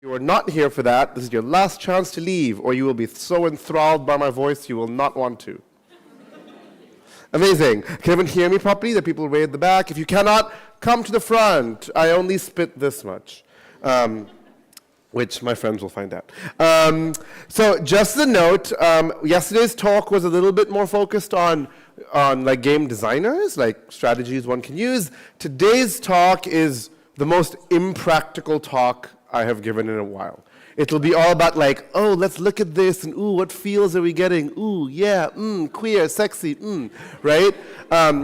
You are not here for that. This is your last chance to leave, or you will be so enthralled by my voice you will not want to. Amazing. Can everyone hear me properly? The people way at the back. If you cannot, come to the front. I only spit this much, which my friends will find out. So just a note, yesterday's talk was a little bit more focused on like game designers, like strategies one can use. Today's talk is the most impractical talk I have given in a while. It'll be all about like, oh, let's look at this, and ooh, what feels are we getting? Ooh, yeah, queer, sexy, right?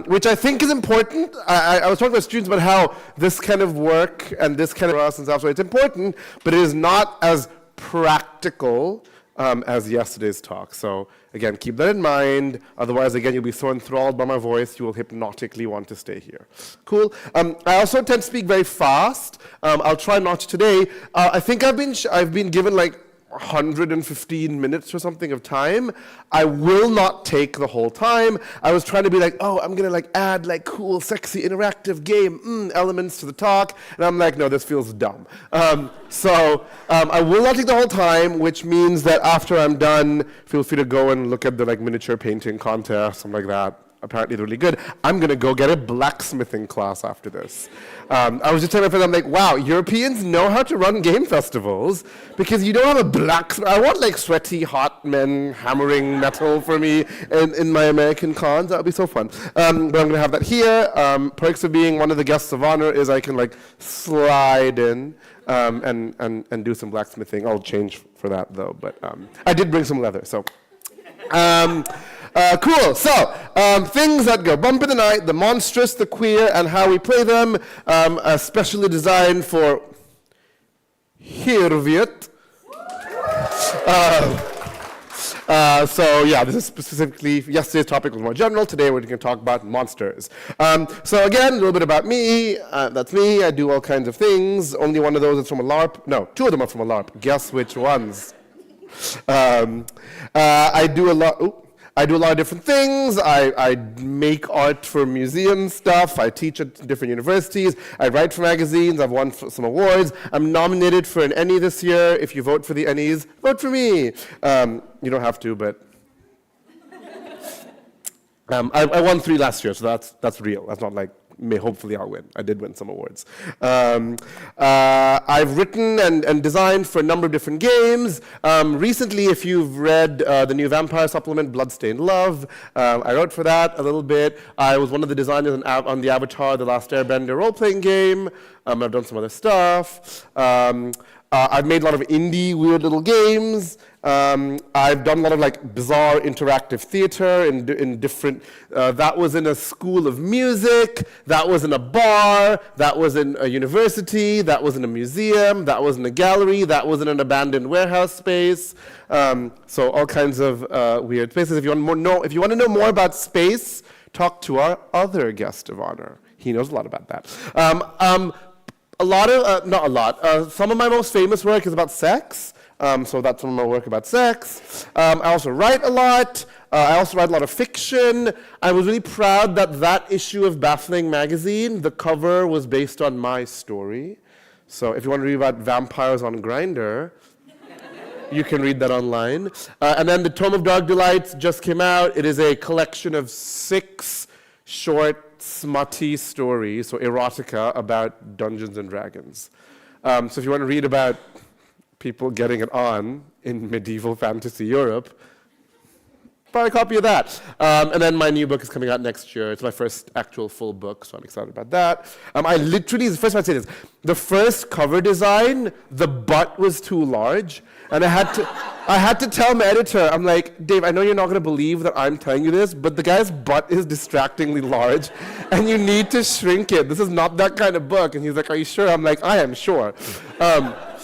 Which I think is important. I was talking to students about how this kind of work and this kind of us and stuff, so it's important, but it is not as practical as yesterday's talk. So again, keep that in mind. Otherwise, again, you'll be so enthralled by my voice, you will hypnotically want to stay here. Cool. I also tend to speak very fast. I'll try not to today. I think I've been given like 115 minutes or something of time. I will not take the whole time. I was trying to be like, oh, I'm gonna like add like cool, sexy, interactive game elements to the talk, and I'm like, no, this feels dumb. So I will not take the whole time, which means that after I'm done, feel free to go and look at the like miniature painting contest, something like that. Apparently they're really good. I'm gonna go get a blacksmithing class after this. I was just telling my friend, I'm like, wow, Europeans know how to run game festivals because you don't have a blacksmith. I want like sweaty, hot men hammering metal for me in my American cons. That would be so fun. But I'm gonna have that here. Perks of being one of the guests of honor is I can like slide in and do some blacksmithing. I'll change for that though, but I did bring some leather, so. Cool, so things that go bump in the night, the monstrous, the queer, and how we play them, especially designed for Tervetuloa. So yeah, this is specifically, yesterday's topic was more general. Today we're going to talk about monsters. So again, a little bit about me. That's me. I do all kinds of things. Only one of those is from a LARP. No, two of them are from a LARP. Guess which ones? I do a lot of different things. I make art for museum stuff. I teach at different universities. I write for magazines. I've won some awards. I'm nominated for an Emmy this year. If you vote for the Emmys, vote for me. You don't have to, but I won 3 last year, so that's real. That's not like hopefully I'll win. I did win some awards. I've written and designed for a number of different games. Recently, if you've read the new vampire supplement, Bloodstained Love, I wrote for that a little bit. I was one of the designers on the Avatar, The Last Airbender role-playing game. I've done some other stuff. I've made a lot of indie, weird little games. I've done a lot of like bizarre interactive theater in different, that was in a school of music, that was in a bar, that was in a university, that was in a museum, that was in a gallery, that was in an abandoned warehouse space. So all kinds of weird spaces. If you want to know more about space, talk to our other guest of honor. He knows a lot about that. Some of my most famous work is about sex. So that's some of my work about sex. I also write a lot. I also write a lot of fiction. I was really proud that issue of Baffling magazine, the cover was based on my story. So if you want to read about vampires on Grindr, you can read that online. And then the Tome of Dark Delights just came out. It is a collection of 6 short, smutty stories, so erotica, about Dungeons and Dragons. So if you want to read about people getting it on in medieval fantasy Europe, buy a copy of that. And then my new book is coming out next year. It's my first actual full book, so I'm excited about that. The first time I say this, the first cover design, the butt was too large, and I had to tell my editor, I'm like, Dave, I know you're not going to believe that I'm telling you this, but the guy's butt is distractingly large, and you need to shrink it. This is not that kind of book. And he's like, are you sure? I'm like, I am sure.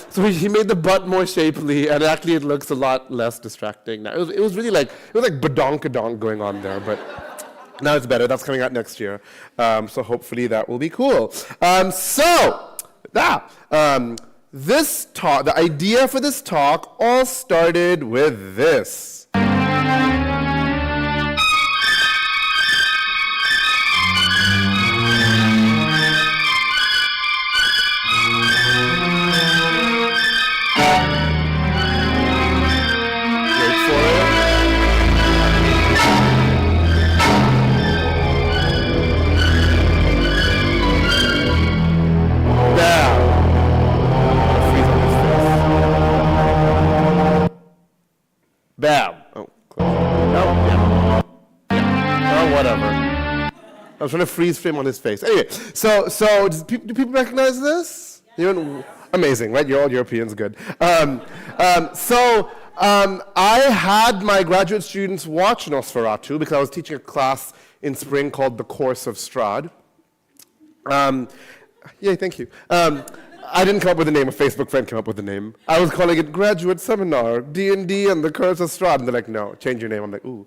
So he made the butt more shapely, and actually it looks a lot less distracting now. It was like badonkadonk going on there, but now it's better. That's coming out next year. So hopefully that will be cool. This talk, the idea for this talk all started with this. I was trying to freeze frame on his face. Anyway, so do people recognize this? Amazing, right? You're all Europeans, good. I had my graduate students watch Nosferatu because I was teaching a class in spring called The Course of Strahd. Yay, thank you. I didn't come up with the name. A Facebook friend came up with the name. I was calling it Graduate Seminar, D&D and the Curse of Strahd. And they're like, no, change your name. I'm like, ooh.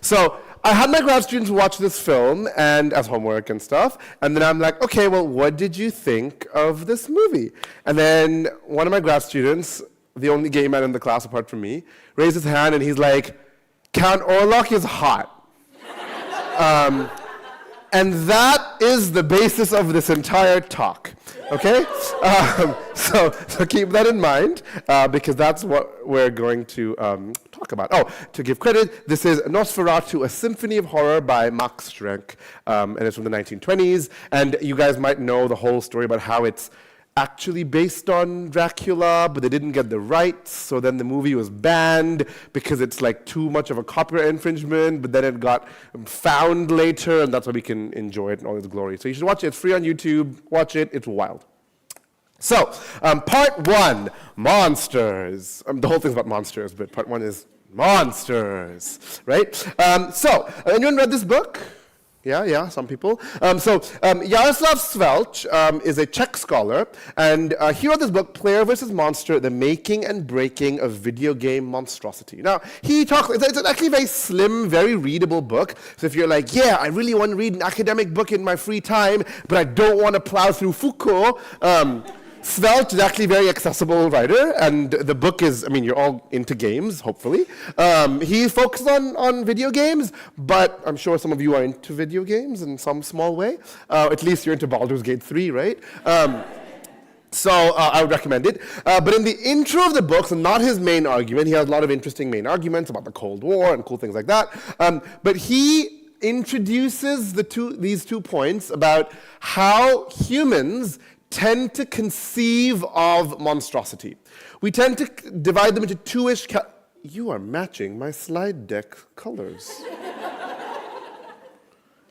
So I had my grad students watch this film and as homework and stuff. And then I'm like, okay, well, what did you think of this movie? And then one of my grad students, the only gay man in the class apart from me, raised his hand and he's like, Count Orlok is hot. And that is the basis of this entire talk, okay? So keep that in mind, because that's what we're going to talk about. Oh, to give credit, this is Nosferatu, A Symphony of Horror by Max Schreck, and it's from the 1920s. And you guys might know the whole story about how it's actually based on Dracula, but they didn't get the rights, so then the movie was banned because it's like too much of a copyright infringement, but then it got found later, and that's why we can enjoy it in all its glory. So you should watch it. It's free on YouTube. Watch it. It's wild. So, part one, monsters. The whole thing's about monsters, but part one is monsters, right? So, anyone read this book? Yeah, some people. Jaroslav Svelch is a Czech scholar, and he wrote this book, Player vs. Monster, The Making and Breaking of Video Game Monstrosity. Now, he talks, it's actually a very slim, very readable book, so if you're like, yeah, I really want to read an academic book in my free time, but I don't want to plow through Foucault, Svelch is actually a very accessible writer, and the book is, you're all into games, hopefully. He focuses on video games, but I'm sure some of you are into video games in some small way. At least you're into Baldur's Gate 3, right? So I would recommend it. But in the intro of the book, so not his main argument, he has a lot of interesting main arguments about the Cold War and cool things like that. But he introduces these 2 points about how humans tend to conceive of monstrosity. We tend to divide them into 2-ish You are matching my slide deck colors.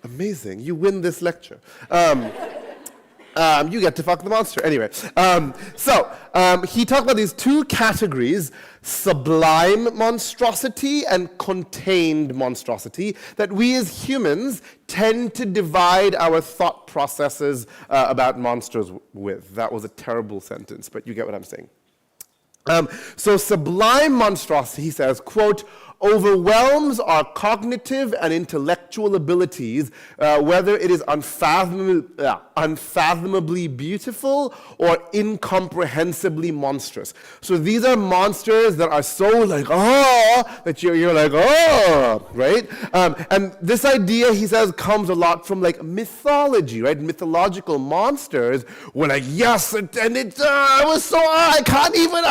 Amazing. You win this lecture. You get to fuck the monster. Anyway, he talked about these 2 categories, sublime monstrosity and contained monstrosity, that we as humans tend to divide our thought processes about monsters with. That was a terrible sentence, but you get what I'm saying. So sublime monstrosity, he says, quote, overwhelms our cognitive and intellectual abilities, whether it is unfathomably beautiful or incomprehensibly monstrous. So these are monsters that are so like, that you're like, right? And this idea, he says, comes a lot from like mythology, right? Mythological monsters were like, yes, it was so, I can't even,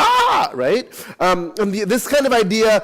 right? And this kind of idea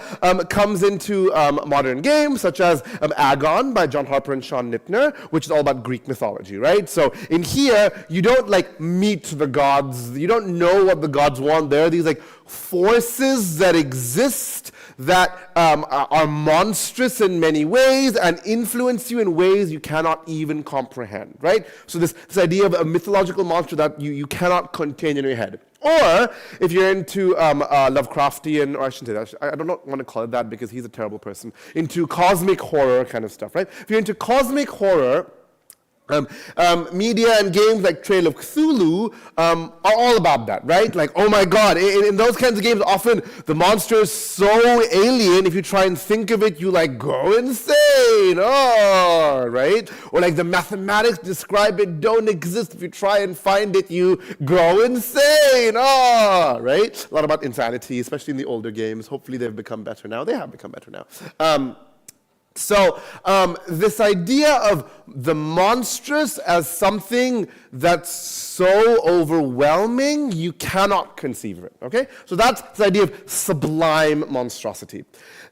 comes into modern games, such as Agon by John Harper and Sean Nittner, which is all about Greek mythology, right? So in here, you don't like meet the gods, you don't know what the gods want. There are these like forces that exist that are monstrous in many ways and influence you in ways you cannot even comprehend, right? So this idea of a mythological monster that you cannot contain in your head. Or if you're into Lovecraftian, or I shouldn't say that, I don't want to call it that because he's a terrible person, into cosmic horror kind of stuff, right? If you're into cosmic horror, media and games like Trail of Cthulhu are all about that, right? Like, oh my god, in those kinds of games, often the monster is so alien, if you try and think of it, you like go insane, right? Or like the mathematics describe it don't exist, if you try and find it, you go insane, right? A lot about insanity, especially in the older games. Hopefully they've become better now. They have become better now. So this idea of the monstrous as something that's so overwhelming, you cannot conceive of it, okay? So that's the idea of sublime monstrosity.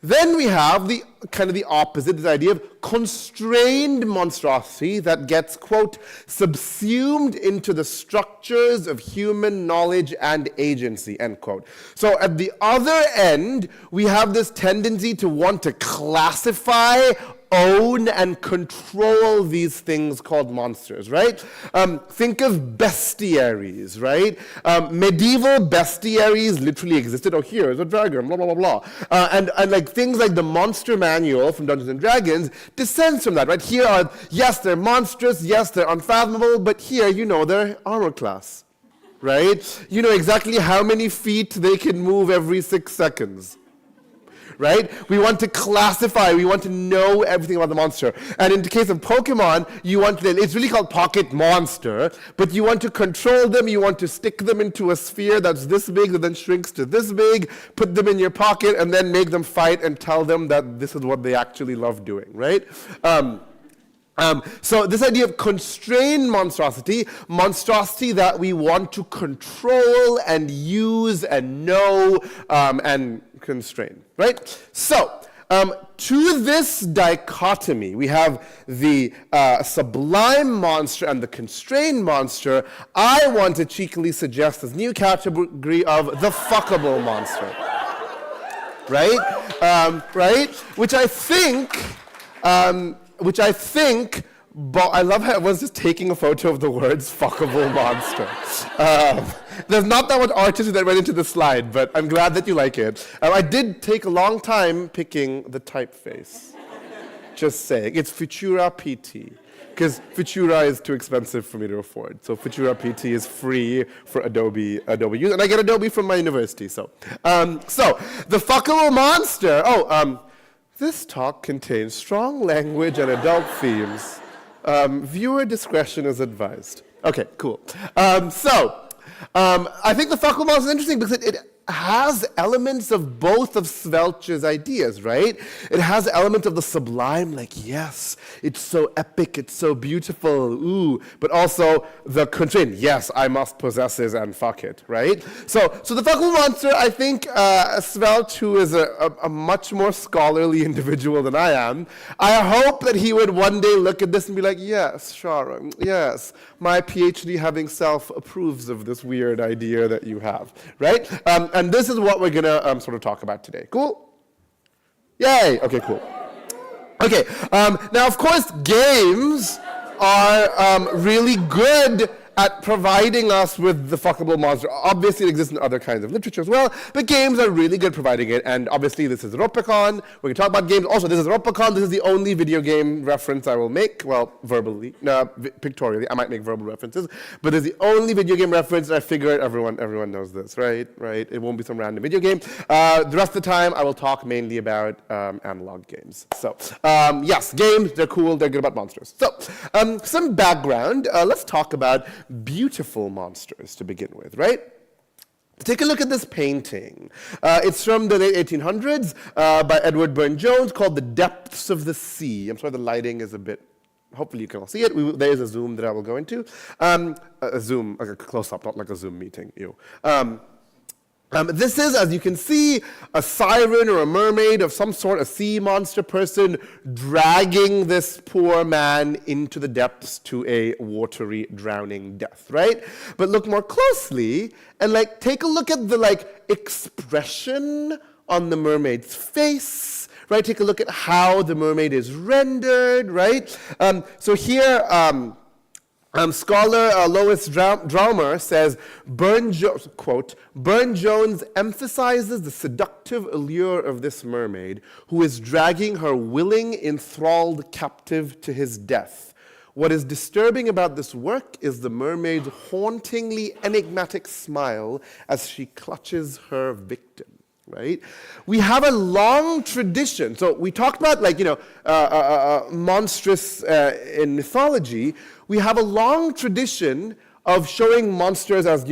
Then we have the kind of the opposite, this idea of constrained monstrosity that gets, quote, subsumed into the structures of human knowledge and agency, end quote. So at the other end, we have this tendency to want to classify own and control these things called monsters, right? Think of bestiaries, right? Medieval bestiaries literally existed. Oh, here is a dragon, blah, blah, blah, blah. And like things like the Monster Manual from Dungeons and Dragons descends from that, right? Here are, yes, they're monstrous, yes, they're unfathomable, but here, they're armor class, right? You know exactly how many feet they can move every 6 seconds. Right? We want to classify, we want to know everything about the monster. And in the case of Pokemon, it's really called Pocket Monster, but you want to control them, you want to stick them into a sphere that's this big that then shrinks to this big, put them in your pocket, and then make them fight and tell them that this is what they actually love doing, right? So this idea of constrained monstrosity that we want to control and use and know and constrain, right? So to this dichotomy, we have the sublime monster and the constrained monster. I want to cheekily suggest this new category of the fuckable monster, right? Right? Which I think, but I love how everyone's just taking a photo of the words fuckable monster. There's not that much artistry that went into the slide, but I'm glad that you like it. I did take a long time picking the typeface. Just saying. It's Futura PT, because Futura is too expensive for me to afford. So Futura PT is free for Adobe use, and I get Adobe from my university. So the fuckable monster. This talk contains strong language and adult themes. Viewer discretion is advised. Okay, cool. I think the fuckable monster is interesting because it has elements of both of Svelch's ideas, right? It has elements of the sublime, like, yes, it's so epic, it's so beautiful, ooh, but also the constraint, yes, I must possess it and fuck it, right? So the fuckable monster, I think Svelch, who is a much more scholarly individual than I am, I hope that he would one day look at this and be like, yes, Sharon, yes, my PhD having self approves of this weird idea that you have, right? And this is what we're going to sort of talk about today. Cool? Yay! Okay, cool. Okay, now of course games are really good at providing us with the fuckable monster. Obviously it exists in other kinds of literature as well, but games are really good at providing it, and obviously this is Ropecon. We're going to talk about games. Also, this is Ropecon. This is the only video game reference I will make, well, verbally, pictorially. I might make verbal references, but it's the only video game reference, and I figured everyone knows this, right? Right? It won't be some random video game. The rest of the time, I will talk mainly about analog games. So, yes, games, they're cool, they're good about monsters. So, some background. Let's talk about beautiful monsters to begin with, right? Take a look at this painting. It's from the late 1800s by Edward Burne-Jones called The Depths of the Sea. I'm sorry the lighting is a bit, hopefully you can all see it. There is a zoom that I will go into. A zoom, like a close-up, not like a Zoom meeting. Ew. This is, as you can see, a siren or a mermaid of some sort, a sea monster person, dragging this poor man into the depths to a watery, drowning death, right? But look more closely and take a look at the expression on the mermaid's face, right? Take a look at how the mermaid is rendered, right? So here, scholar Lois Draumer says, quote, Burne-Jones emphasizes the seductive allure of this mermaid who is dragging her willing, enthralled captive to his death. What is disturbing about this work is the mermaid's hauntingly enigmatic smile as she clutches her victim. Right? We have a long tradition. So we talked about monstrous in mythology. We have a long tradition of showing monsters as,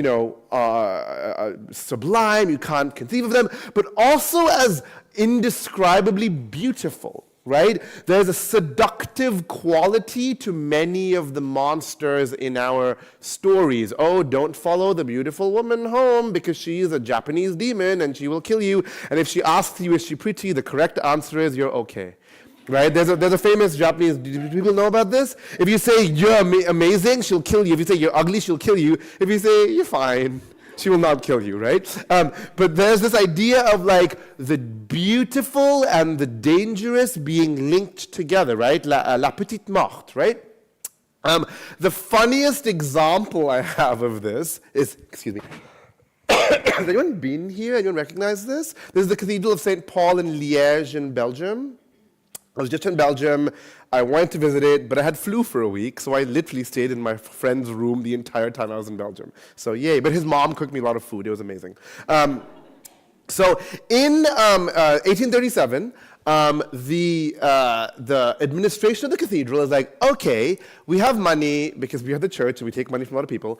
sublime, you can't conceive of them, but also as indescribably beautiful. Right? There's a seductive quality to many of the monsters in our stories. Oh, don't follow the beautiful woman home because she's a Japanese demon and she will kill you. And if she asks you, is she pretty? The correct answer is you're okay. Right? There's a famous Japanese, do people know about this? If you say you're amazing, she'll kill you. If you say you're ugly, she'll kill you. If you say you're fine, She will not kill you, right? But there's this idea of like the beautiful and the dangerous being linked together, right? La petite morte, right? The funniest example I have of this is, excuse me, has anyone been here? Anyone recognize this? This is the Cathedral of St. Paul in Liège in Belgium. I was just in Belgium. I wanted to visit it, but I had flu for a week, so I literally stayed in my friend's room the entire time I was in Belgium. So yay, but his mom cooked me a lot of food. It was amazing. So in 1837, the administration of the cathedral is like, okay, we have money because we are the church and we take money from a lot of people.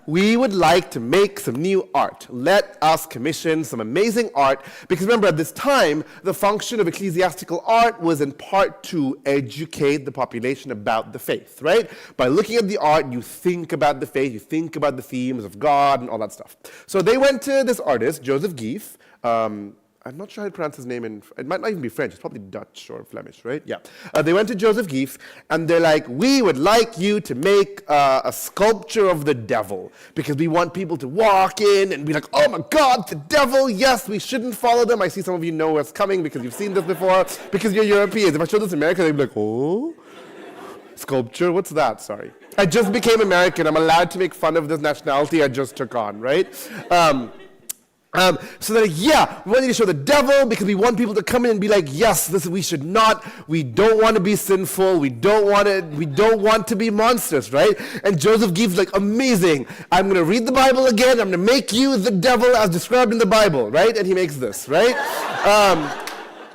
We would like to make some new art. Let us commission some amazing art. Because remember, at this time, the function of ecclesiastical art was in part to educate the population about the faith, right? By looking at the art, you think about the faith, you think about the themes of God and all that stuff. So they went to this artist, Joseph Geef. I'm not sure how to pronounce his name. It might not even be French. It's probably Dutch or Flemish, right? Yeah. They went to Joseph Geef, and they're like, we would like you to make a sculpture of the devil, because we want people to walk in and be like, oh my God, the devil, yes, we shouldn't follow them. I see some of you know what's coming because you've seen this before, because you're Europeans. If I show this in America, they'd be like, oh, sculpture, what's that? Sorry. I just became American. I'm allowed to make fun of this nationality I just took on, right? So they're like, yeah, we want you to show the devil because we want people to come in and be like, yes, we should not, we don't want to be sinful, we don't want to be monstrous, right? And Joseph Geef's like, amazing, I'm going to read the Bible again, I'm going to make you the devil as described in the Bible, right? And he makes this, right?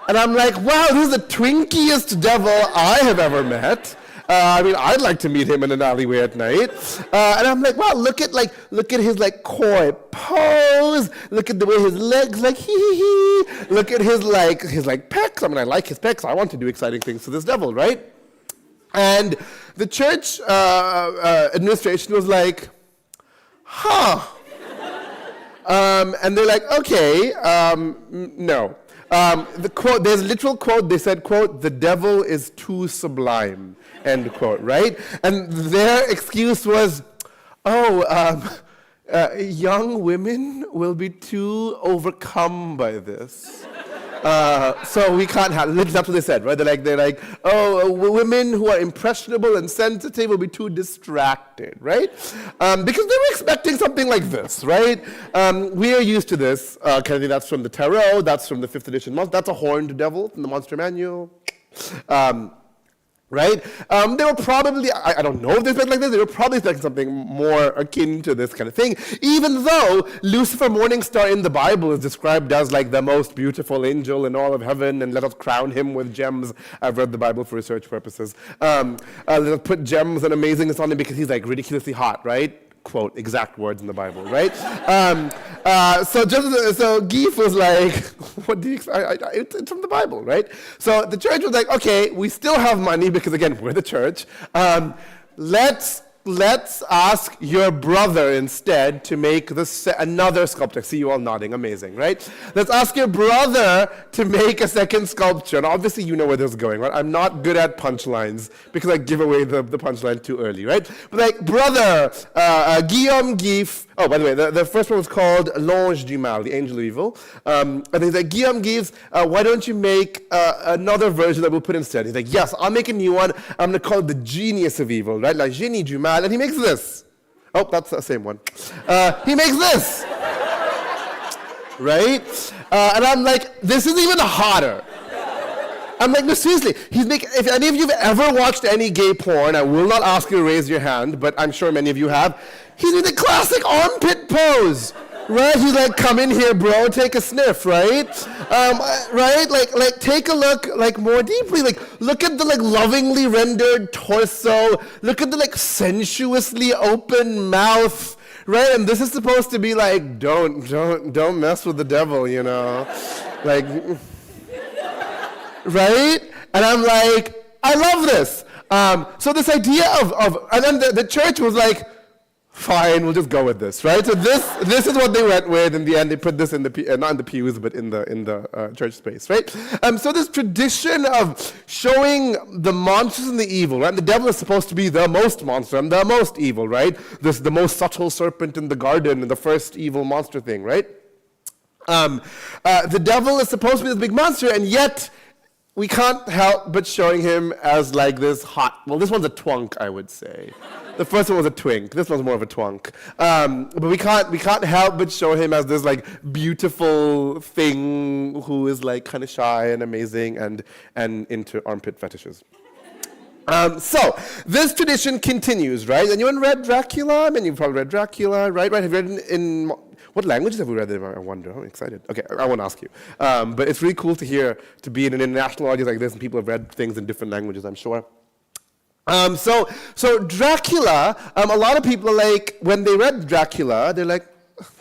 And I'm like, wow, this is the twinkiest devil I have ever met. I'd like to meet him in an alleyway at night. And I'm like, wow, look at his coy pose. Look at the way his legs hee. Look at his pecs. I like his pecs. I want to do exciting things to this devil, right? And the church administration was like, huh. And they're like, okay, no. The quote, there's a literal quote, they said, quote, the devil is too sublime, end quote, right? And their excuse was, young women will be too overcome by this. So we can't have, that's what they said, right? They're like, women who are impressionable and sensitive will be too distracted, right? Because they were expecting something like this, right? We are used to this. Kennedy, that's from the Tarot, that's from the 5th edition. That's a horned devil from the Monster Manual. Right? They were probably, I don't know if they expected like this, they were probably expecting something more akin to this kind of thing, even though Lucifer Morningstar in the Bible is described as like the most beautiful angel in all of heaven, and let us crown him with gems. I've read the Bible for research purposes. Let us put gems and amazingness on him because he's like ridiculously hot, right? Quote, exact words in the Bible, right? So Geef was like, what do you expect? It's from the Bible, right? So the church was like, okay, we still have money because, again, we're the church. Let's ask your brother instead to make another sculpture. See you all nodding, amazing, right? Let's ask your brother to make a second sculpture. And obviously you know where this is going, right? I'm not good at punchlines because I give away the punchline too early, right? But like, brother, Guillaume Geef, oh, by the way, the first one was called L'Ange du Mal, the angel of evil. And he's like, Guillaume Geef, why don't you make another version that we'll put instead? He's like, yes, I'll make a new one. I'm going to call it the genius of evil, right? Like, génie du mal. And he makes this. Oh, that's the same one. He makes this. Right? And I'm like, this is even hotter. I'm like, no, seriously. If any of you have ever watched any gay porn, I will not ask you to raise your hand, but I'm sure many of you have. He's doing the classic armpit pose. Right? He's like, come in here, bro, take a sniff, right? Right? Like, take a look, like, more deeply. Like, look at the, like, lovingly rendered torso. Look at the, like, sensuously open mouth, right? And this is supposed to be like, don't mess with the devil, you know? Like, right? And I'm like, I love this. So this idea of and then the church was like, Fine, we'll just go with this, right? So this is what they went with. In the end, they put this in the not in the pews, but in the church space, right? So this tradition of showing the monsters and the evil, right? The devil is supposed to be the most monster and the most evil, right? The most subtle serpent in the garden and the first evil monster thing, right? The devil is supposed to be this big monster, and yet we can't help but showing him as like this hot. Well, this one's a twunk, I would say. The first one was a twink. This one's more of a twunk. But we can't help but show him as this like beautiful thing who is like kind of shy and amazing and into armpit fetishes. So this tradition continues, right? Anyone read Dracula? I mean, you've probably read Dracula, right? Right? Have you read in what languages have we read it? I wonder. I'm excited. Okay, I won't ask you. But it's really cool to be in an international audience like this, and people have read things in different languages, I'm sure. So Dracula, a lot of people are like, when they read Dracula, they're like,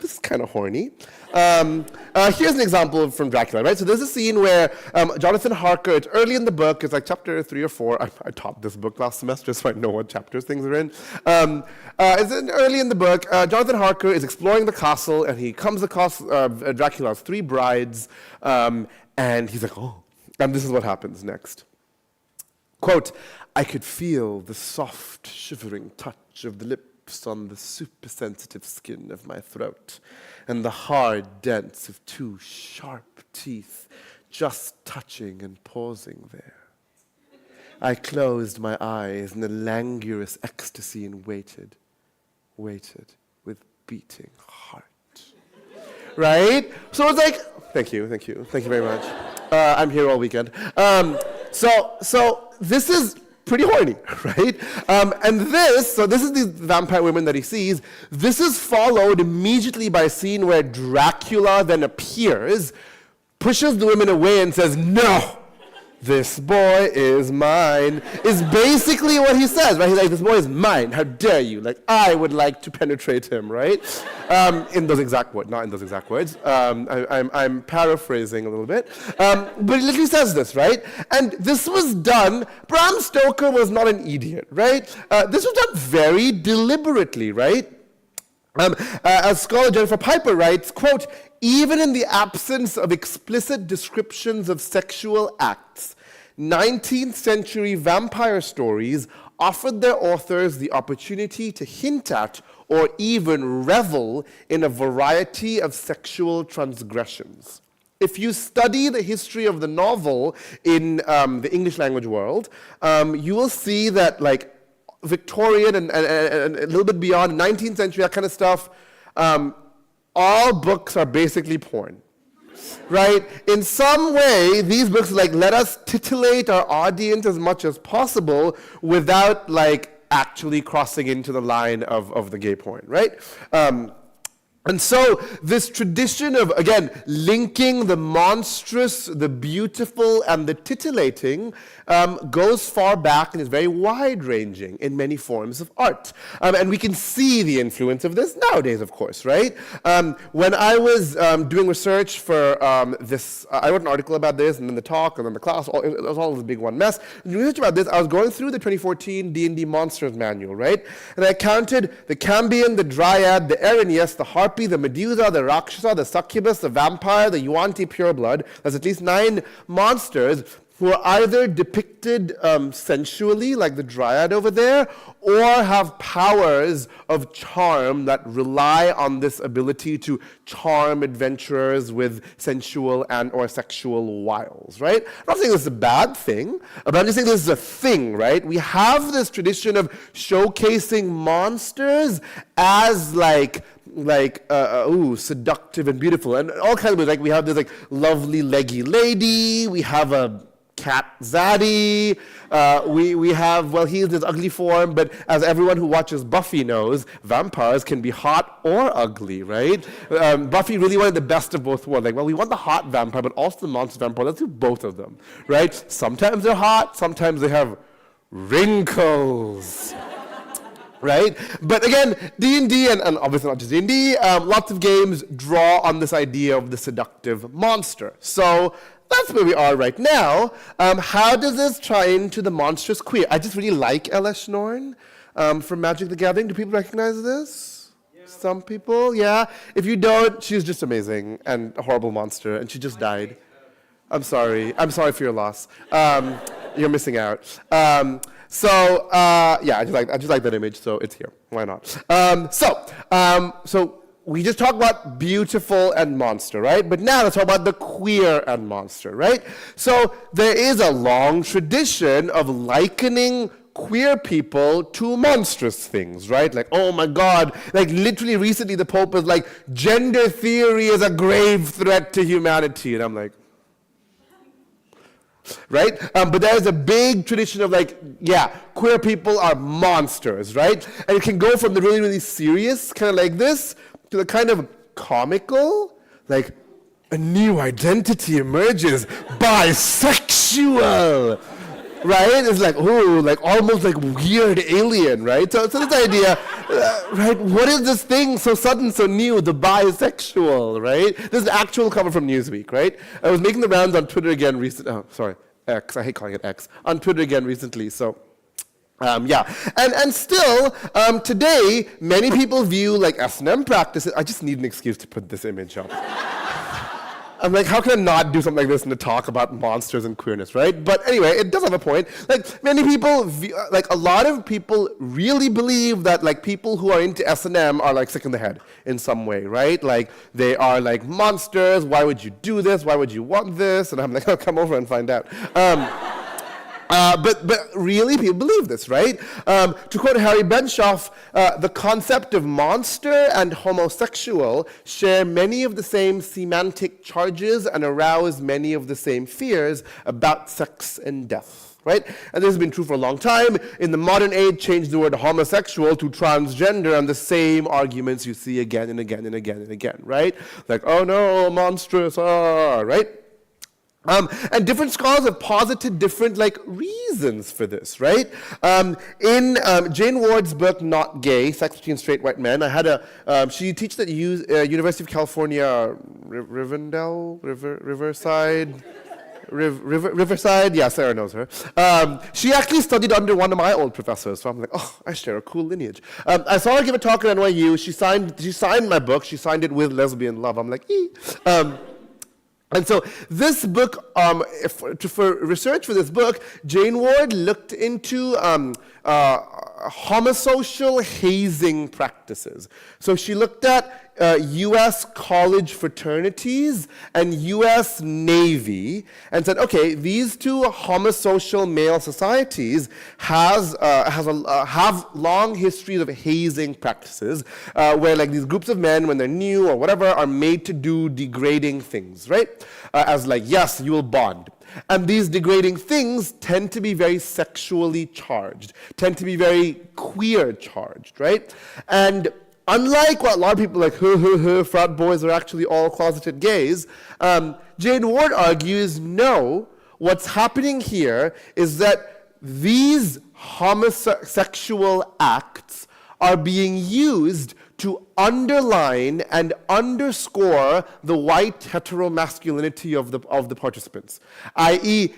this is kind of horny. Here's an example from Dracula, right? So there's a scene where Jonathan Harker, it's early in the book, it's like chapter 3 or 4. I taught this book last semester, so I know what chapters things are in. Early in the book, Jonathan Harker is exploring the castle, and he comes across Dracula's 3 brides, and he's like, oh. And this is what happens next. Quote, I could feel the soft, shivering touch of the lips on the super-sensitive skin of my throat, and the hard dents of 2 sharp teeth just touching and pausing there. I closed my eyes in a languorous ecstasy and waited with beating heart. Right? So it's like, thank you very much. I'm here all weekend. So this is pretty horny, right? And this is the vampire women that he sees. This is followed immediately by a scene where Dracula then appears, pushes the women away and says, no, this boy is mine, is basically what he says, right? He's like, this boy is mine, how dare you? Like, I would like to penetrate him, right? In those exact words, not in those exact words. I'm paraphrasing a little bit. But he literally says this, right? And this was done, Bram Stoker was not an idiot, right? This was done very deliberately, right? As scholar Jennifer Piper writes, quote, even in the absence of explicit descriptions of sexual acts, 19th century vampire stories offered their authors the opportunity to hint at or even revel in a variety of sexual transgressions. If you study the history of the novel in the English language world, you will see that like Victorian and a little bit beyond, 19th century, that kind of stuff, all books are basically porn, right? In some way, these books like let us titillate our audience as much as possible without like actually crossing into the line of the gay porn, right? And so this tradition of, again, linking the monstrous, the beautiful, and the titillating goes far back and is very wide-ranging in many forms of art. And we can see the influence of this nowadays, of course, right? When I was doing research for this, I wrote an article about this, and then the talk, and then the class, it was all this big one mess. Research about this, I was going through the 2014 D&D Monsters Manual, right? And I counted the Cambion, the Dryad, the Erinyes, the Harpy, the Medusa, the Rakshasa, the Succubus, the Vampire, the Yuan-Ti Pureblood. There's at least 9 monsters who are either depicted sensually, like the Dryad over there, or have powers of charm that rely on this ability to charm adventurers with sensual and or sexual wiles, right? I'm not saying this is a bad thing, but I'm just saying this is a thing, right? We have this tradition of showcasing monsters as seductive and beautiful, and all kinds of ways. Like we have this like lovely leggy lady, we have a cat Zaddy, we have, well, he's this ugly form, but as everyone who watches Buffy knows, vampires can be hot or ugly, right? Buffy really wanted the best of both worlds. Like, well, we want the hot vampire, but also the monster vampire. Let's do both of them, right? Sometimes they're hot, sometimes they have wrinkles. Right? But again, D&D, and obviously not just D&D, lots of games draw on this idea of the seductive monster. So that's where we are right now. How does this tie into the monstrous queer? I just really like Ella Schnorn. from Magic the Gathering. Do people recognize this? Yeah. Some people, yeah. If you don't, she's just amazing and a horrible monster, and she just died. I'm sorry. I'm sorry for your loss. You're missing out. Yeah, I just like that image, so it's here. Why not? So we just talked about beautiful and monster, right? But now let's talk about the queer and monster, right? So there is a long tradition of likening queer people to monstrous things, right? Like, oh my God, like literally recently the Pope was like, gender theory is a grave threat to humanity. And I'm like, right? But there's a big tradition of like, yeah, queer people are monsters, right? And it can go from the really, really serious, kind of like this, to the kind of comical, like, a new identity emerges, bisexual, right? It's like, ooh, like almost like weird alien, right? So this idea, right? What is this thing so sudden, so new, the bisexual, right? This is the actual cover from Newsweek, right? I was making the rounds on Twitter again recently. Oh, sorry, X. I hate calling it X. On Twitter again recently, so. Yeah, and still, today, many people view like S&M practices. I just need an excuse to put this image up. I'm like, how can I not do something like this and to talk about monsters and queerness, right? But anyway, it does have a point. Like, many people, like a lot of people really believe that like people who are into S&M are like sick in the head in some way, right? Like, they are like monsters. Why would you do this? Why would you want this? And I'm like, oh, come over and find out. But really, people believe this, right? To quote Harry Benshoff, the concept of monster and homosexual share many of the same semantic charges and arouse many of the same fears about sex and death, right? And this has been true for a long time. In the modern age, change the word homosexual to transgender, and the same arguments you see again and again and again and again, right? Like, oh no, monstrous, right? And different scholars have posited different like reasons for this, right? In Jane Ward's book, Not Gay, Sex Between Straight White Men, I had she teaches at University of California, Riverside, yeah, Sarah knows her. She actually studied under one of my old professors, so I'm like, oh, I share a cool lineage. I saw her give a talk at NYU. She signed my book. She signed it with Lesbian Love. I'm like, and so this book, for research for this book, Jane Ward looked into homosocial hazing practices. So she looked at U.S. college fraternities and U.S. Navy and said, okay, these two homosocial male societies have long histories of hazing practices where like these groups of men, when they're new or whatever, are made to do degrading things, right? As like, yes, you will bond. And these degrading things tend to be very sexually charged, tend to be very queer charged, right? And unlike what a lot of people like, frat boys are actually all closeted gays, Jane Ward argues, no, what's happening here is that these homosexual acts are being used to underline and underscore the white heteromasculinity of the participants, i.e.,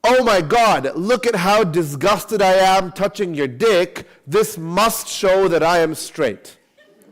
oh my God, look at how disgusted I am touching your dick. This must show that I am straight,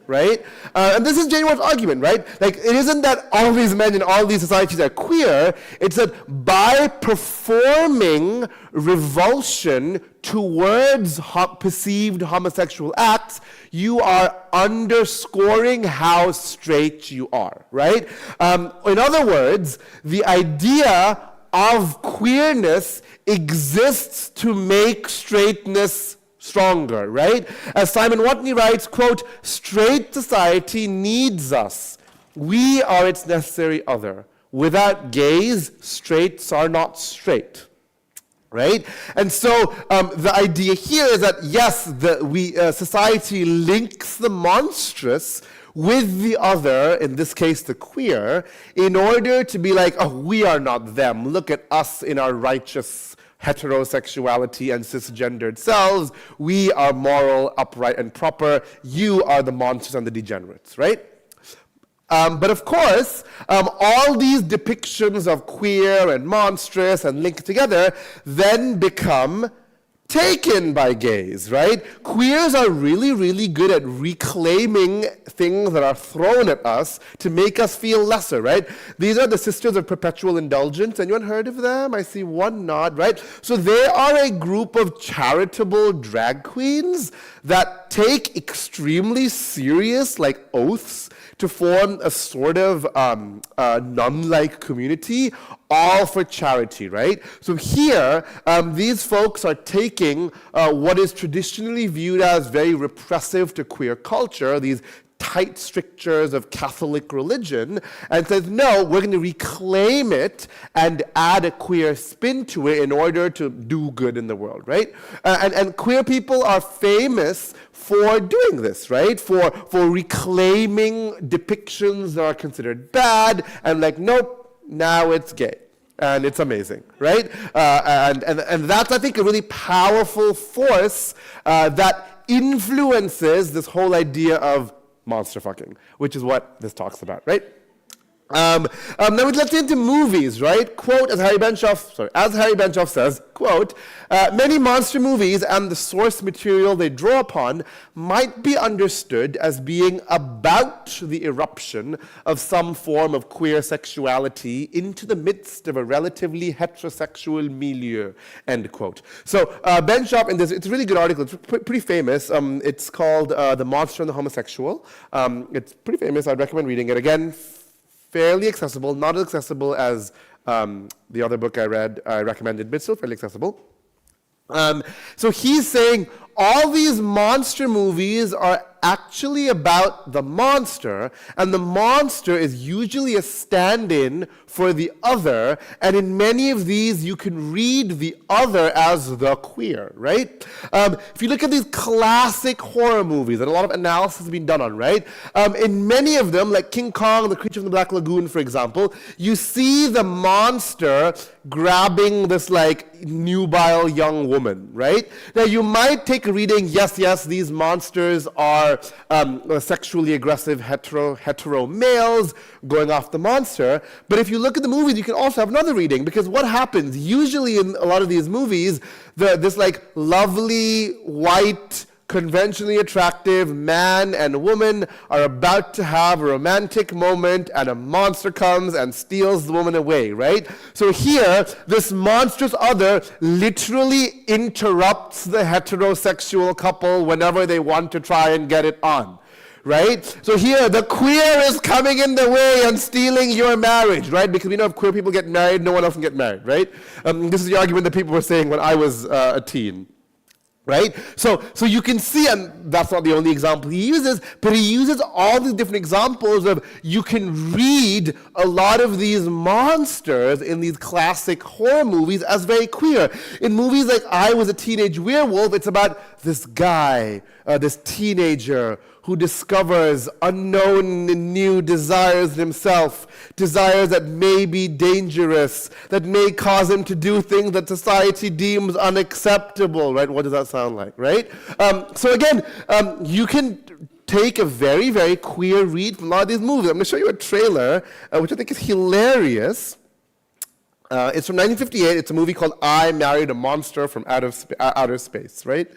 right? And this is Jane Ward's argument, right? Like, it isn't that all these men in all these societies are queer. It's that by performing revulsion towards perceived homosexual acts, you are underscoring how straight you are, right? In other words, the idea of queerness exists to make straightness stronger, right? As Simon Watney writes, quote, straight society needs us. We are its necessary other. Without gays, straights are not straight. Right? And so the idea here is that, yes, society links the monstrous with the other, in this case the queer, in order to be like, oh, we are not them. Look at us in our righteous heterosexuality and cisgendered selves. We are moral, upright, and proper. You are the monsters and the degenerates, right? But of course, all these depictions of queer and monstrous and linked together then become taken by gays, right? Queers are really, really good at reclaiming things that are thrown at us to make us feel lesser, right? These are the Sisters of Perpetual Indulgence. Anyone heard of them? I see one nod, right? So they are a group of charitable drag queens that take extremely serious, like, oaths to form a sort of nun-like community, all for charity, right? So here, these folks are taking what is traditionally viewed as very repressive to queer culture, these tight strictures of Catholic religion, and says, no, we're going to reclaim it and add a queer spin to it in order to do good in the world, right? And queer people are famous for doing this, right? For reclaiming depictions that are considered bad, and like, nope, now it's gay. And it's amazing, right? And that's, I think, a really powerful force that influences this whole idea of monster fucking, which is what this talks about, right? Now let's get into movies, right? Quote, as Harry Benshoff says, quote, many monster movies and the source material they draw upon might be understood as being about the eruption of some form of queer sexuality into the midst of a relatively heterosexual milieu, end quote. So Benshoff, in this, it's a really good article, it's pretty famous. It's called The Monster and the Homosexual. It's pretty famous, I'd recommend reading it. Again, fairly accessible, not as accessible as the other book I recommended, but still fairly accessible. So he's saying all these monster movies are actually about the monster, and the monster is usually a stand-in for the other, and in many of these you can read the other as the queer, right? If you look at these classic horror movies, and a lot of analysis has been done on, right? In many of them, like King Kong, The Creature from the Black Lagoon, for example, you see the monster grabbing this like nubile young woman, right? Now you might take a reading, yes, these monsters are sexually aggressive hetero males going off the monster. But if you look at the movies, you can also have another reading, because what happens usually in a lot of these movies, this like lovely white conventionally attractive man and woman are about to have a romantic moment, and a monster comes and steals the woman away, right? So here, this monstrous other literally interrupts the heterosexual couple whenever they want to try and get it on, right? So here, the queer is coming in the way and stealing your marriage, right? Because we know if queer people get married, no one else can get married, right? This is the argument that people were saying when I was a teen. Right? So you can see, and that's not the only example he uses, but he uses all these different examples of, you can read a lot of these monsters in these classic horror movies as very queer. In movies like I Was a Teenage Werewolf, it's about this guy, this teenager, who discovers unknown and new desires in himself, desires that may be dangerous, that may cause him to do things that society deems unacceptable, right? What does that sound like, right? So again, you can take a very, very queer read from a lot of these movies. I'm going to show you a trailer, which I think is hilarious. It's from 1958. It's a movie called I Married a Monster from Outer Space, right?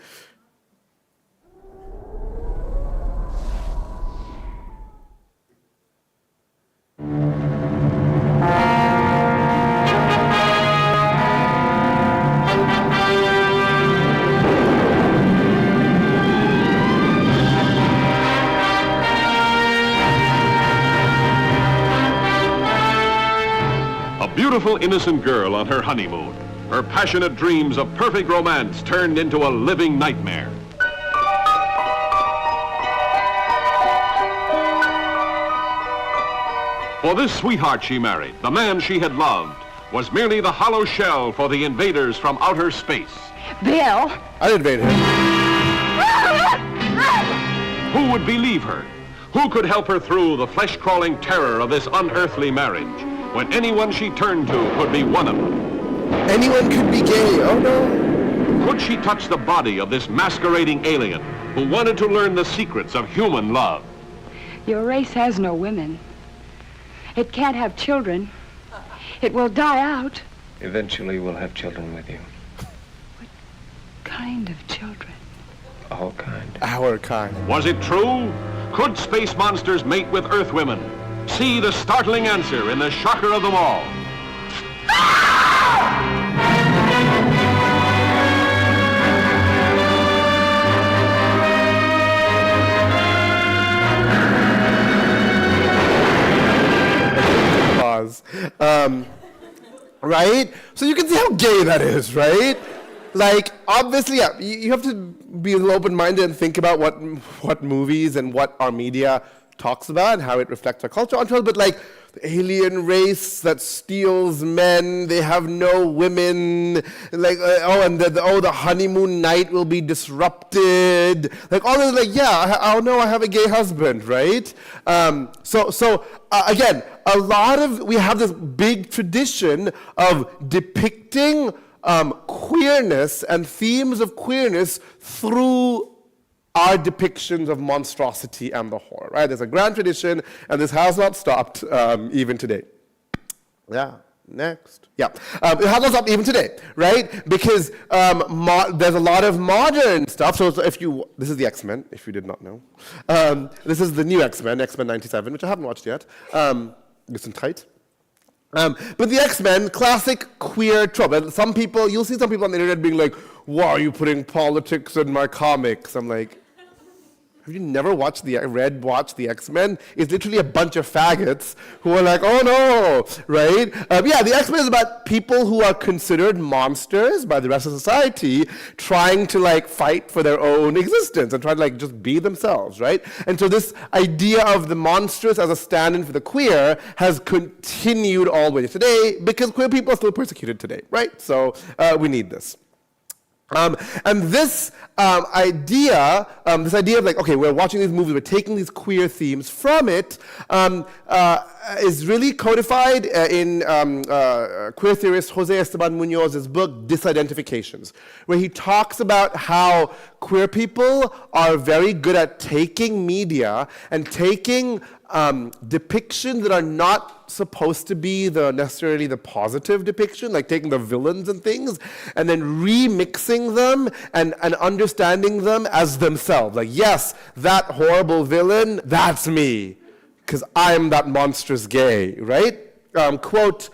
Beautiful, innocent girl on her honeymoon. Her passionate dreams of perfect romance turned into a living nightmare. For this sweetheart she married, the man she had loved, was merely the hollow shell for the invaders from outer space. Bill! I invade him. Who would believe her? Who could help her through the flesh-crawling terror of this unearthly marriage, when anyone she turned to could be one of them? Anyone could be gay, oh no. Could she touch the body of this masquerading alien who wanted to learn the secrets of human love? Your race has no women. It can't have children. It will die out. Eventually we'll have children with you. What kind of children. All kind. Our kind. Was it true? Could space monsters mate with Earth women? See the startling answer in the shocker of them all. Pause. Right? So you can see how gay that is, right? Like, obviously, yeah, you have to be a little open-minded and think about what movies and what our media talks about and how it reflects our culture onto us, but like, the alien race that steals men, they have no women, like, the honeymoon night will be disrupted, like, all this, like, yeah, oh no, I have a gay husband, right? Again, we have this big tradition of depicting queerness and themes of queerness through our depictions of monstrosity and the horror, right? There's a grand tradition, and this has not stopped even today. Yeah, next. Yeah, it has not stopped even today, right? Because there's a lot of modern stuff. So this is the X-Men, if you did not know. This is the new X-Men, X-Men 97, which I haven't watched yet. Listen tight. But the X-Men, classic queer trope. And you'll see some people on the internet being like, why are you putting politics in my comics? I'm like, have you never watched the X-Men? It's literally a bunch of faggots who are like, oh no, right? The X-Men is about people who are considered monsters by the rest of society, trying to like fight for their own existence and try to like just be themselves, right? And so this idea of the monstrous as a stand-in for the queer has continued all the way to today because queer people are still persecuted today, right? So we need this. And this idea of like, okay, we're watching these movies, we're taking these queer themes from it, is really codified in queer theorist Jose Esteban Munoz's book, Disidentifications, where he talks about how queer people are very good at taking media and taking depictions that are not supposed to be necessarily the positive depiction, like taking the villains and things, and then remixing them and understanding them as themselves. Like, yes, that horrible villain, that's me, because I'm that monstrous gay, right? Quote,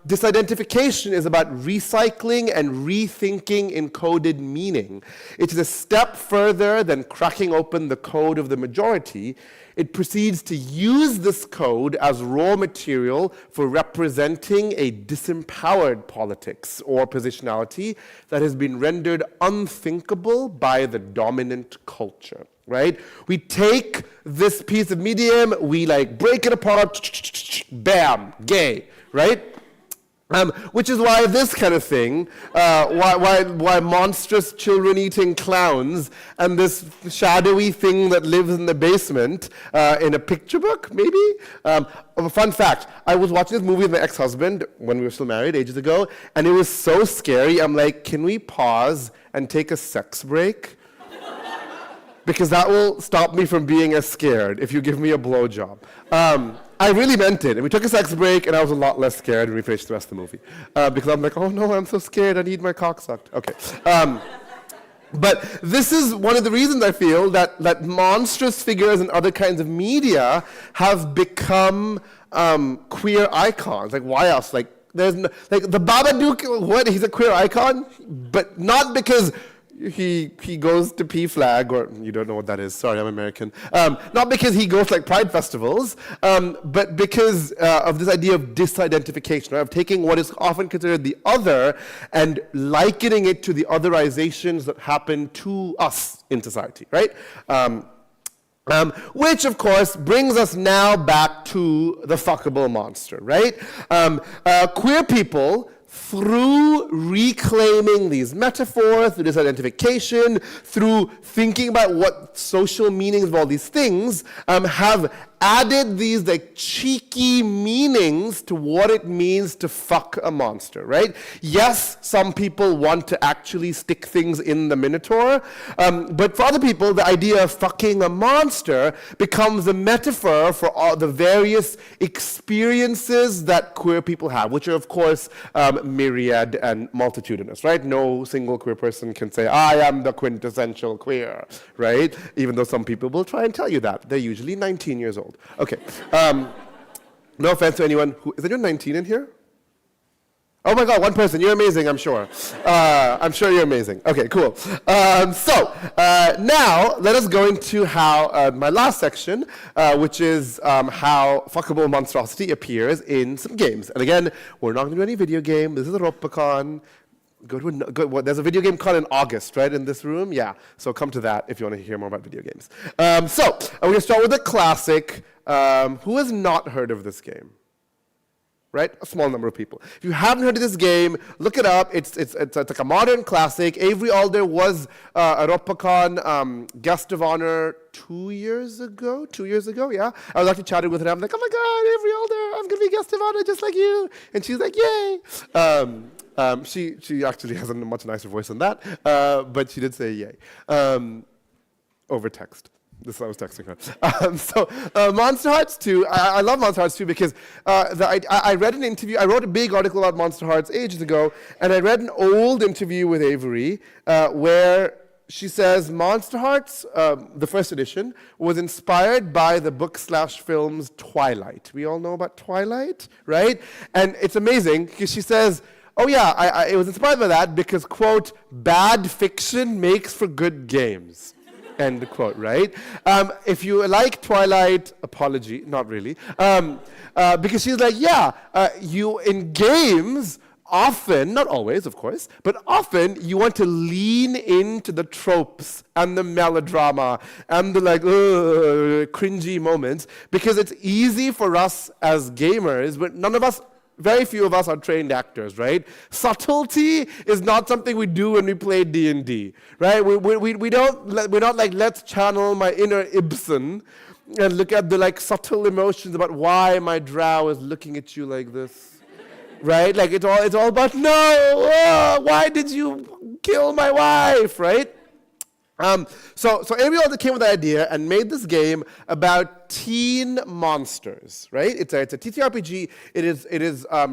disidentification is about recycling and rethinking encoded meaning. It is a step further than cracking open the code of the majority. It proceeds to use this code as raw material for representing a disempowered politics or positionality that has been rendered unthinkable by the dominant culture, right? We take this piece of medium, we like break it apart, bam, gay, right? Which is why this kind of thing, why monstrous children-eating clowns and this shadowy thing that lives in the basement in a picture book, maybe? A fun fact, I was watching this movie with my ex-husband when we were still married ages ago, and it was so scary. I'm like, can we pause and take a sex break? Because that will stop me from being as scared if you give me a blowjob. I really meant it. And we took a sex break, and I was a lot less scared when we finished the rest of the movie. Because I'm like, oh no, I'm so scared, I need my cock sucked. Okay. But this is one of the reasons I feel that monstrous figures and other kinds of media have become queer icons. Like, why else? Like, there's no, like the Babadook, what? He's a queer icon? But not because he goes to P-Flag, or you don't know what that is, sorry, I'm American. Not because he goes to like pride festivals, but because of this idea of disidentification, right? Of taking what is often considered the other and likening it to the otherizations that happen to us in society, right? Which, of course, brings us now back to the fuckable monster, right? Queer people, through reclaiming these metaphors, through this identification, through thinking about what social meanings of all these things, have added these like cheeky meanings to what it means to fuck a monster, right? Yes, some people want to actually stick things in the Minotaur, but for other people, the idea of fucking a monster becomes a metaphor for all the various experiences that queer people have, which are, of course, myriad and multitudinous, right? No single queer person can say, I am the quintessential queer, right? Even though some people will try and tell you that. They're usually 19 years old. Okay. No offense to anyone who... Is anyone 19 in here? Oh my God, one person. You're amazing, I'm sure. I'm sure you're amazing. Okay, cool. Now, let us go into how my last section, which is how fuckable monstrosity appears in some games. And again, we're not going to do any video game. This is a Ropecon. There's a video game called in August, right, in this room? Yeah, so come to that if you want to hear more about video games. We're going to start with a classic. Who has not heard of this game? Right? A small number of people. If you haven't heard of this game, look it up. It's like a modern classic. Avery Alder was a Ropecon guest of honor 2 years ago. 2 years ago, yeah. I was actually chatting with her. I'm like, oh my God, Avery Alder, I'm going to be guest of honor just like you. And she's like, yay. She actually has a much nicer voice than that, but she did say yay over text. This is what I was texting her. Monster Hearts 2, I love Monster Hearts 2 because I read an interview, I wrote a big article about Monster Hearts ages ago, and I read an old interview with Avery where she says Monster Hearts, the first edition, was inspired by the book/films Twilight. We all know about Twilight, right? And it's amazing because she says, oh yeah, it was inspired by that because, quote, bad fiction makes for good games. End quote, right? If you like Twilight, apology, not really. Because she's like, yeah, you in games, often, not always, of course, but often you want to lean into the tropes and the melodrama and the like cringy moments because it's easy for us as gamers, but very few of us are trained actors, right? Subtlety is not something we do when we play D&D, right? We're not like, let's channel my inner Ibsen and look at the like subtle emotions about why my drow is looking at you like this, right? Like it's all about, no, why did you kill my wife, right? So Avery Alder came with the idea and made this game about teen monsters, right? It's a TTRPG. It is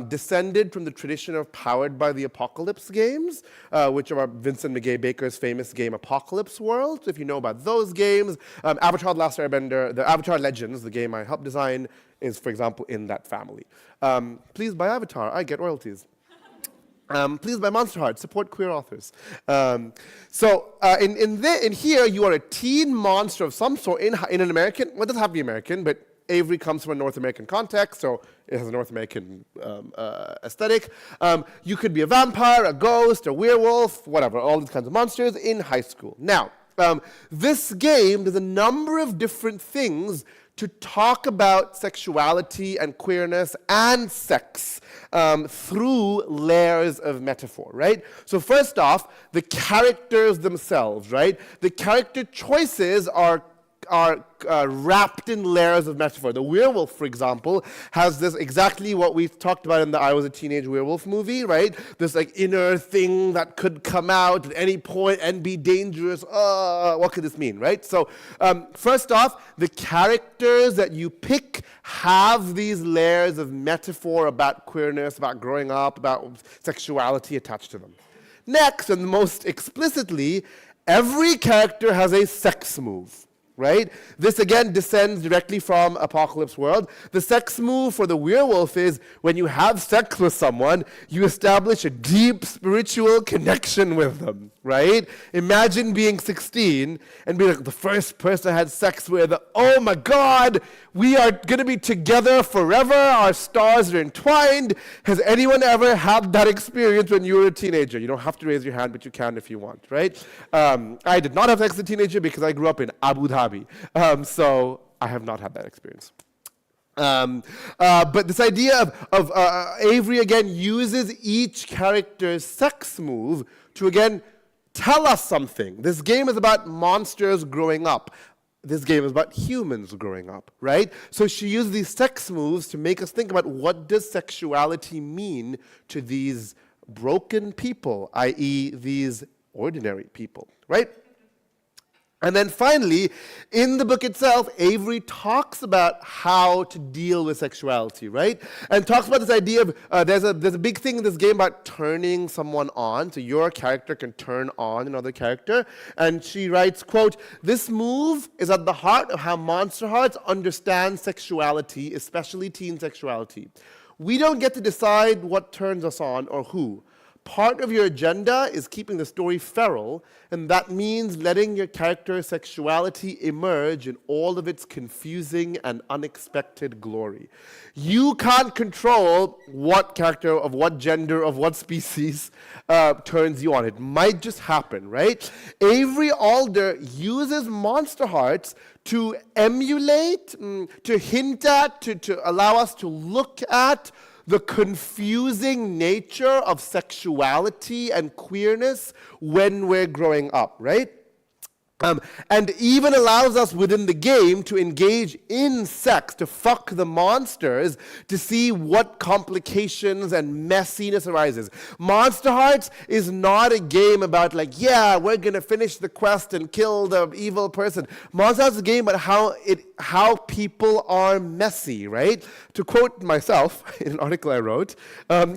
descended from the tradition of Powered by the Apocalypse games, which are Vincent McGay Baker's famous game Apocalypse World. If you know about those games, Avatar: The Last Airbender, the Avatar Legends, the game I helped design, is, for example, in that family. Please buy Avatar. I get royalties. Please buy Monster Hearts, support queer authors. In here, you are a teen monster of some sort in an American, well, it doesn't have to be American, but Avery comes from a North American context, so it has a North American aesthetic. You could be a vampire, a ghost, a werewolf, whatever, all these kinds of monsters in high school. Now, this game does a number of different things to talk about sexuality and queerness and sex through layers of metaphor, right? So first off, the characters themselves, right? The character choices are wrapped in layers of metaphor. The werewolf, for example, has this exactly what we talked about in the I Was a Teenage Werewolf movie, right? This like inner thing that could come out at any point and be dangerous. What could this mean, right? So first off, the characters that you pick have these layers of metaphor about queerness, about growing up, about sexuality attached to them. Next, and most explicitly, every character has a sex move. Right? This again descends directly from Apocalypse World. The sex move for the werewolf is when you have sex with someone, you establish a deep spiritual connection with them, right? Imagine being 16 and being like the first person I had sex with, oh my God, we are going to be together forever, our stars are entwined. Has anyone ever had that experience when you were a teenager? You don't have to raise your hand, but you can if you want, right? I did not have sex as a teenager because I grew up in Abu Dhabi. So I have not had that experience. But this idea of Avery, again, uses each character's sex move to, again, tell us something. This game is about monsters growing up. this game is about humans growing up, right? So she used these sex moves to make us think about what does sexuality mean to these broken people, i.e. these ordinary people, right? And then finally, in the book itself, Avery talks about how to deal with sexuality, right? And talks about this idea of, there's a big thing in this game about turning someone on. So your character can turn on another character. And she writes, quote, "This move is at the heart of how Monster Hearts understands sexuality, especially teen sexuality. We don't get to decide what turns us on or who. Part of your agenda is keeping the story feral, and that means letting your character's sexuality emerge in all of its confusing and unexpected glory. You can't control what character, of what gender, of what species turns you on. It might just happen, right?" Avery Alder uses Monster Hearts to emulate, to hint at, to allow us to look at the confusing nature of sexuality and queerness when we're growing up, right? And even allows us within the game to engage in sex, to fuck the monsters, to see what complications and messiness arises. Monster Hearts is not a game about like, yeah, we're gonna finish the quest and kill the evil person. Monster Hearts is a game about how people are messy, right? To quote myself in an article I wrote,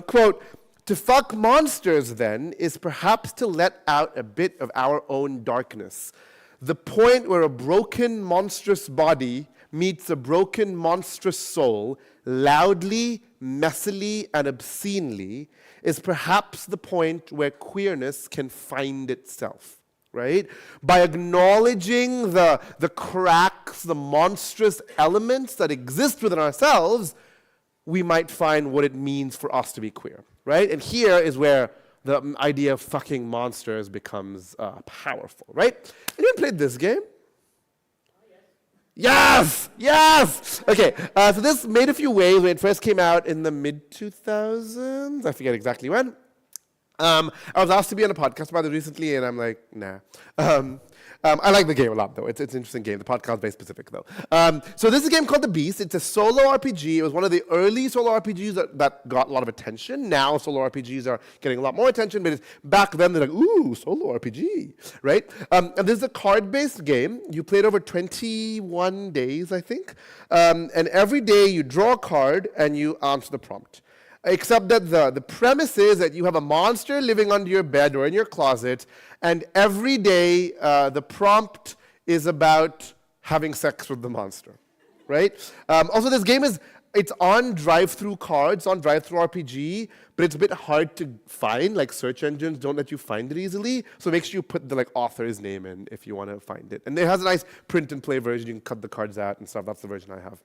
quote, "To fuck monsters, then, is perhaps to let out a bit of our own darkness. The point where a broken, monstrous body meets a broken, monstrous soul, loudly, messily, and obscenely, is perhaps the point where queerness can find itself." Right? By acknowledging the cracks, the monstrous elements that exist within ourselves, we might find what it means for us to be queer. Right? And here is where the idea of fucking monsters becomes powerful, right? Anyone played this game? Yes! Yes! Okay, so this made a few waves when it first came out in the mid-2000s. I forget exactly when. I was asked to be on a podcast about it recently, and I'm like, nah. I like the game a lot, though. It's an interesting game. The podcast is very specific, though. So this is a game called The Beast. It's a solo RPG. It was one of the early solo RPGs that got a lot of attention. Now solo RPGs are getting a lot more attention, but back then they're like, ooh, solo RPG, right? And this is a card-based game. You play it over 21 days, I think. And every day you draw a card and you answer the prompt. Except that the premise is that you have a monster living under your bed or in your closet, and every day the prompt is about having sex with the monster, right? Also, this game it's on drive-through cards, on drive-through RPG, but it's a bit hard to find. Like search engines don't let you find it easily, so make sure you put the author's name in if you want to find it. And it has a nice print-and-play version. You can cut the cards out and stuff. That's the version I have.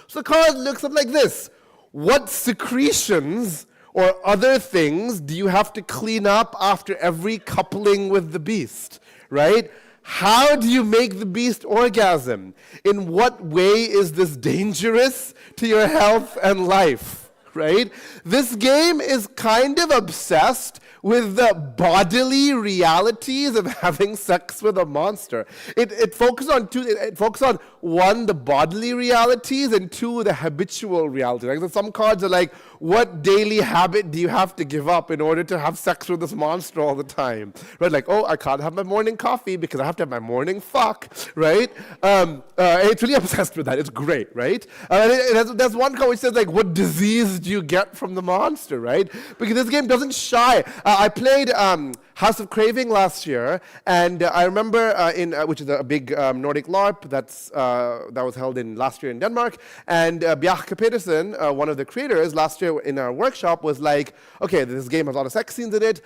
So the card looks up like this. What secretions or other things do you have to clean up after every coupling with the beast, right? How do you make the beast orgasm? In what way is this dangerous to your health and life, right? This game is kind of obsessed with the bodily realities of having sex with a monster. It focuses on two. It focuses on one, the bodily realities, and two, the habitual realities. Like, so some cards are like, what daily habit do you have to give up in order to have sex with this monster all the time? Right? Like, oh, I can't have my morning coffee because I have to have my morning fuck, right? It's really obsessed with that. It's great, right? There's one card which says, like, what disease do you get from the monster, right? Because this game doesn't shy. I played House of Craving last year, and I remember which is a big Nordic LARP that was held last year in Denmark, and Bjarke Petersen, one of the creators, last year in our workshop was like, okay, this game has a lot of sex scenes in it.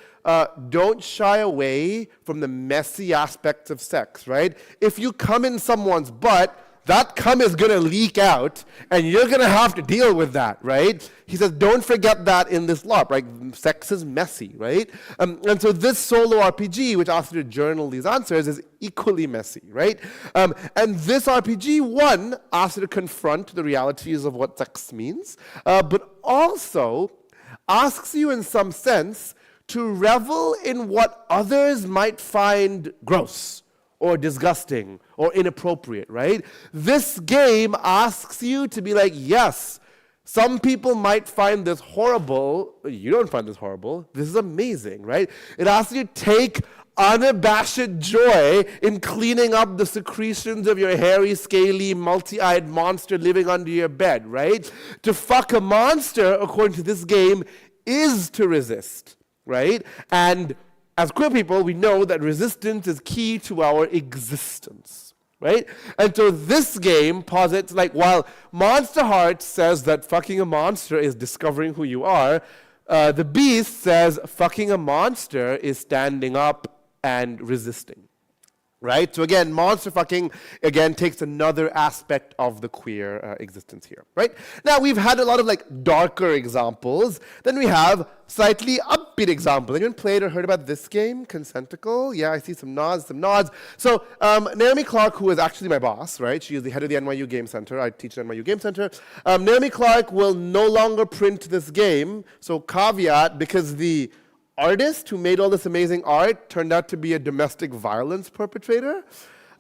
Don't shy away from the messy aspects of sex, right? If you come in someone's butt, that cum is going to leak out, and you're going to have to deal with that, right? He says, don't forget that in this LARP, right? Sex is messy, right? And so this solo RPG, which asks you to journal these answers, is equally messy, right? And this RPG, one, asks you to confront the realities of what sex means, but also asks you in some sense to revel in what others might find gross or disgusting or inappropriate, right? This game asks you to be like, yes, some people might find this horrible. You don't find this horrible. This is amazing, right? It asks you to take unabashed joy in cleaning up the secretions of your hairy, scaly, multi-eyed monster living under your bed, right? To fuck a monster, according to this game, is to resist, right? And as queer people, we know that resistance is key to our existence, right? And so this game posits, like, while Monster Heart says that fucking a monster is discovering who you are, the Beast says fucking a monster is standing up and resisting, right? So again, monster fucking, again, takes another aspect of the queer existence here, right? Now, we've had a lot of, like, darker examples. Then we have slightly upbeat examples. Anyone played or heard about this game, Consentical? Yeah, I see some nods, So Naomi Clark, who is actually my boss, right? She is the head of the NYU Game Center. I teach at NYU Game Center. Naomi Clark will no longer print this game. So caveat, because the artist who made all this amazing art turned out to be a domestic violence perpetrator.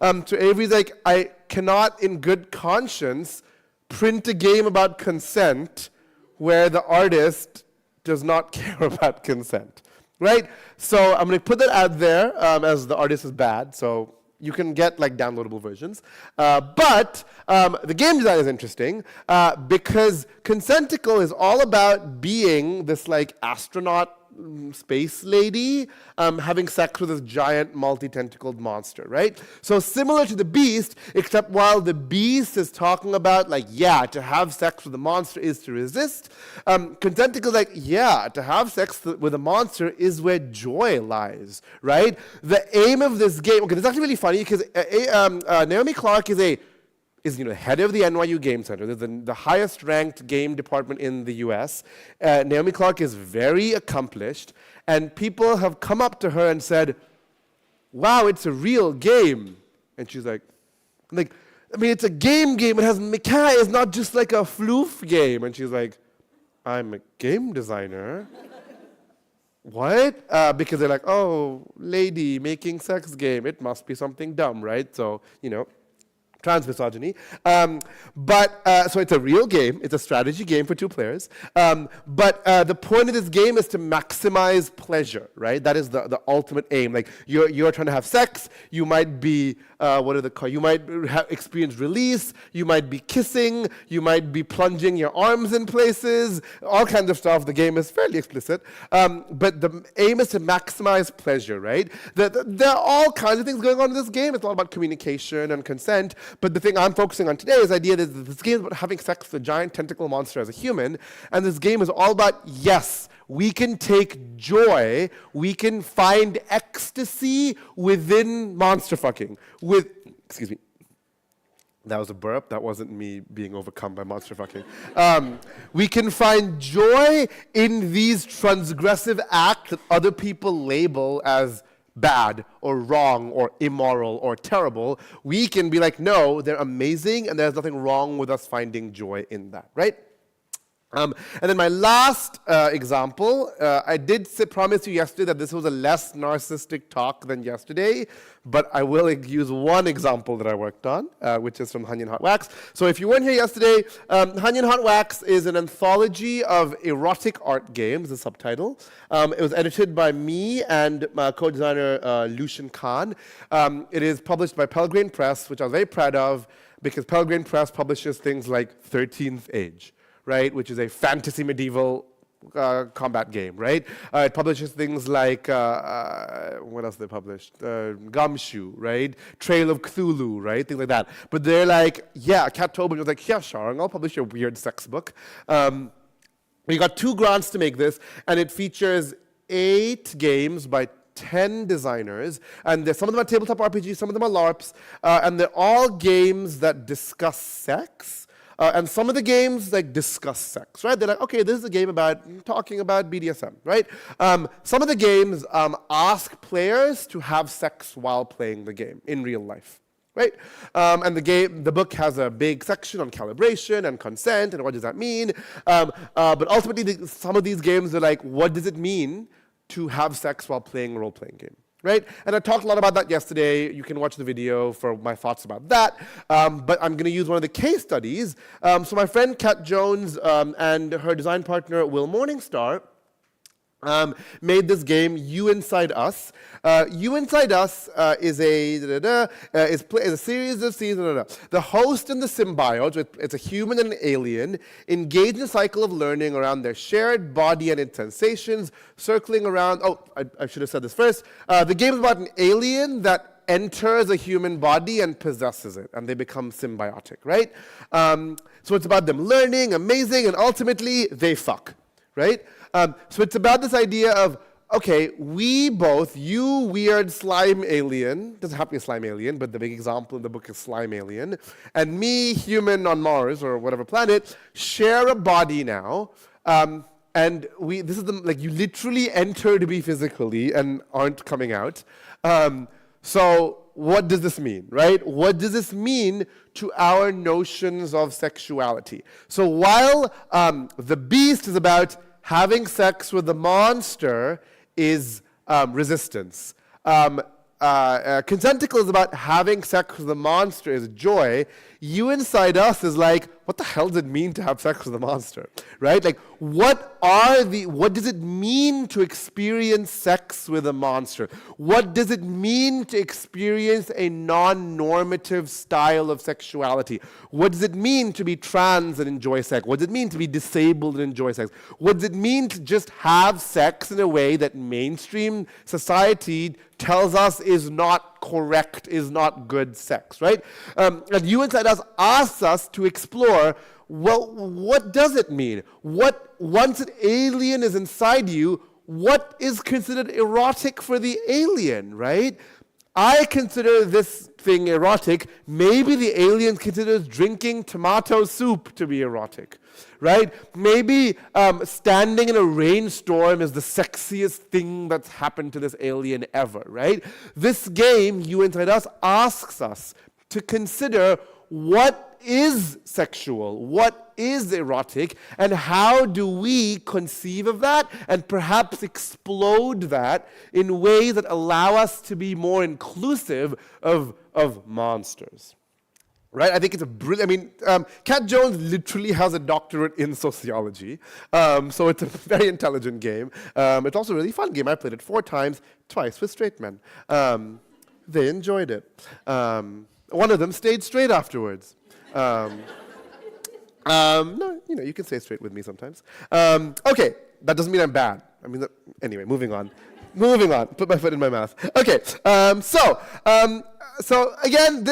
So Avery's like, I cannot in good conscience print a game about consent where the artist does not care about consent, right? So I'm going to put that out there as the artist is bad, so you can get like downloadable versions. But the game design is interesting because Consentical is all about being this like astronaut space lady having sex with this giant multi-tentacled monster, right? So similar to the Beast, except while the Beast is talking about like, yeah, to have sex with a monster is to resist, Consentical is like, yeah, to have sex with a monster is where joy lies, right? The aim of this game, okay, this is actually really funny because Naomi Clark is head of the NYU Game Center. They're the highest ranked game department in the US. Naomi Clark is very accomplished, and people have come up to her and said, wow, it's a real game. And she's like, I mean, it's a game, it has mechanics, it's not just like a floof game. And she's like, I'm a game designer. What? Because they're like, oh, lady making sex game, it must be something dumb, right? So, trans misogyny. So it's a real game. It's a strategy game for 2 players. But the point of this game is to maximize pleasure, right? That is the ultimate aim. Like you're trying to have sex. You might be you might experience release. You might be kissing. You might be plunging your arms in places. All kinds of stuff. The game is fairly explicit. But the aim is to maximize pleasure, right? There are all kinds of things going on in this game. It's all about communication and consent. But the thing I'm focusing on today is the idea that this game is about having sex with a giant tentacle monster as a human, and this game is all about, yes, we can take joy, we can find ecstasy within monster fucking. Excuse me. That was a burp. That wasn't me being overcome by monster fucking. We can find joy in these transgressive acts that other people label as bad or wrong or immoral or terrible. We can be like, no, they're amazing, and there's nothing wrong with us finding joy in that, right? And then my last example, I did promise you yesterday that this was a less narcissistic talk than yesterday, but I will use one example that I worked on, which is from Hanyan Hot Wax. So if you weren't here yesterday, Hanyan Hot Wax is an anthology of erotic art games, the subtitle. It was edited by me and my co-designer Lucian Khan. It is published by Pelgrane Press, which I was very proud of, because Pelgrane Press publishes things like 13th Age, right, which is a fantasy medieval combat game, right? It publishes things like, what else they published? Gumshoe, right? Trail of Cthulhu, right? Things like that. But they're like, yeah, Kat Tobin was like, yeah, Sharang, I'll publish your weird sex book. We got 2 grants to make this, and it features 8 games by 10 designers, and some of them are tabletop RPGs, some of them are LARPs, and they're all games that discuss sex. And some of the games like discuss sex, right? They're like, okay, this is a game about talking about BDSM, right? Some of the games ask players to have sex while playing the game in real life, right? And the book has a big section on calibration and consent and what does that mean. But ultimately, some of these games are like, what does it mean to have sex while playing a role-playing game? right? And I talked a lot about that yesterday. You can watch the video for my thoughts about that. But I'm going to use one of the case studies. So my friend Kat Jones and her design partner Will Morningstar made this game, You Inside Us. You Inside Us is a series of seasons. The host and the symbiote, it's a human and an alien, engage in a cycle of learning around their shared body and its sensations, circling around. Oh, I should have said this first. The game is about an alien that enters a human body and possesses it, and they become symbiotic, right? So it's about them learning, amazing, and ultimately they fuck, right? So it's about this idea of, okay, we both, you weird slime alien, doesn't have to be a slime alien, but the big example in the book is slime alien, and me, human on Mars or whatever planet, share a body now, and this is like you literally entered me physically and aren't coming out. So what does this mean, right? What does this mean to our notions of sexuality? So while the beast is about having sex with the monster is resistance. Consentical is about having sex with the monster is joy. You Inside Us is like, what the hell does it mean to have sex with a monster, right? Like, what does it mean to experience sex with a monster? What does it mean to experience a non-normative style of sexuality? What does it mean to be trans and enjoy sex? What does it mean to be disabled and enjoy sex? What does it mean to just have sex in a way that mainstream society tells us is not correct, is not good sex, right? And You Inside Us asks us to explore, well, what does it mean? Once an alien is inside you, what is considered erotic for the alien, right? I consider this thing erotic. Maybe the alien considers drinking tomato soup to be erotic, right? Maybe standing in a rainstorm is the sexiest thing that's happened to this alien ever, right? This game, You Inside Us, asks us to consider what is sexual, what is erotic, and how do we conceive of that and perhaps explode that in ways that allow us to be more inclusive of monsters. Right? I think it's a brilliant, Kat Jones literally has a doctorate in sociology, so it's a very intelligent game. It's also a really fun game. I played it 4 times, twice with straight men. They enjoyed it. One of them stayed straight afterwards. No, you can stay straight with me sometimes. Okay, that doesn't mean I'm bad. I mean, anyway, moving on. Put my foot in my mouth. Okay, so again,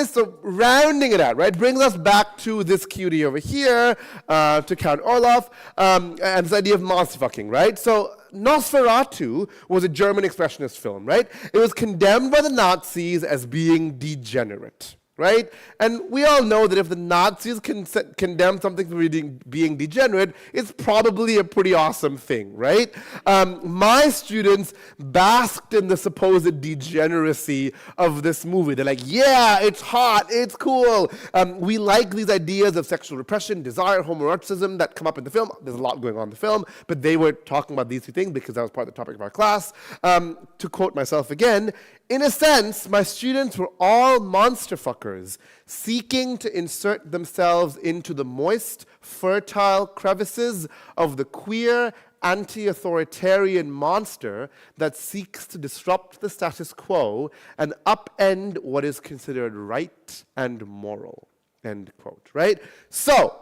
rounding it out, right, brings us back to this cutie over here, to Count Orloff, and this idea of monster fucking, right? So Nosferatu was a German expressionist film, right? It was condemned by the Nazis as being degenerate. Right? And we all know that if the Nazis condemn something for being degenerate, it's probably a pretty awesome thing, right? My students basked in the supposed degeneracy of this movie. They're like, yeah, it's hot, it's cool. We like these ideas of sexual repression, desire, homoeroticism that come up in the film. There's a lot going on in the film, but they were talking about these 2 things because that was part of the topic of our class. To quote myself again, in a sense, my students were all monster fuckers, seeking to insert themselves into the moist, fertile crevices of the queer, anti-authoritarian monster that seeks to disrupt the status quo and upend what is considered right and moral, end quote, right? So,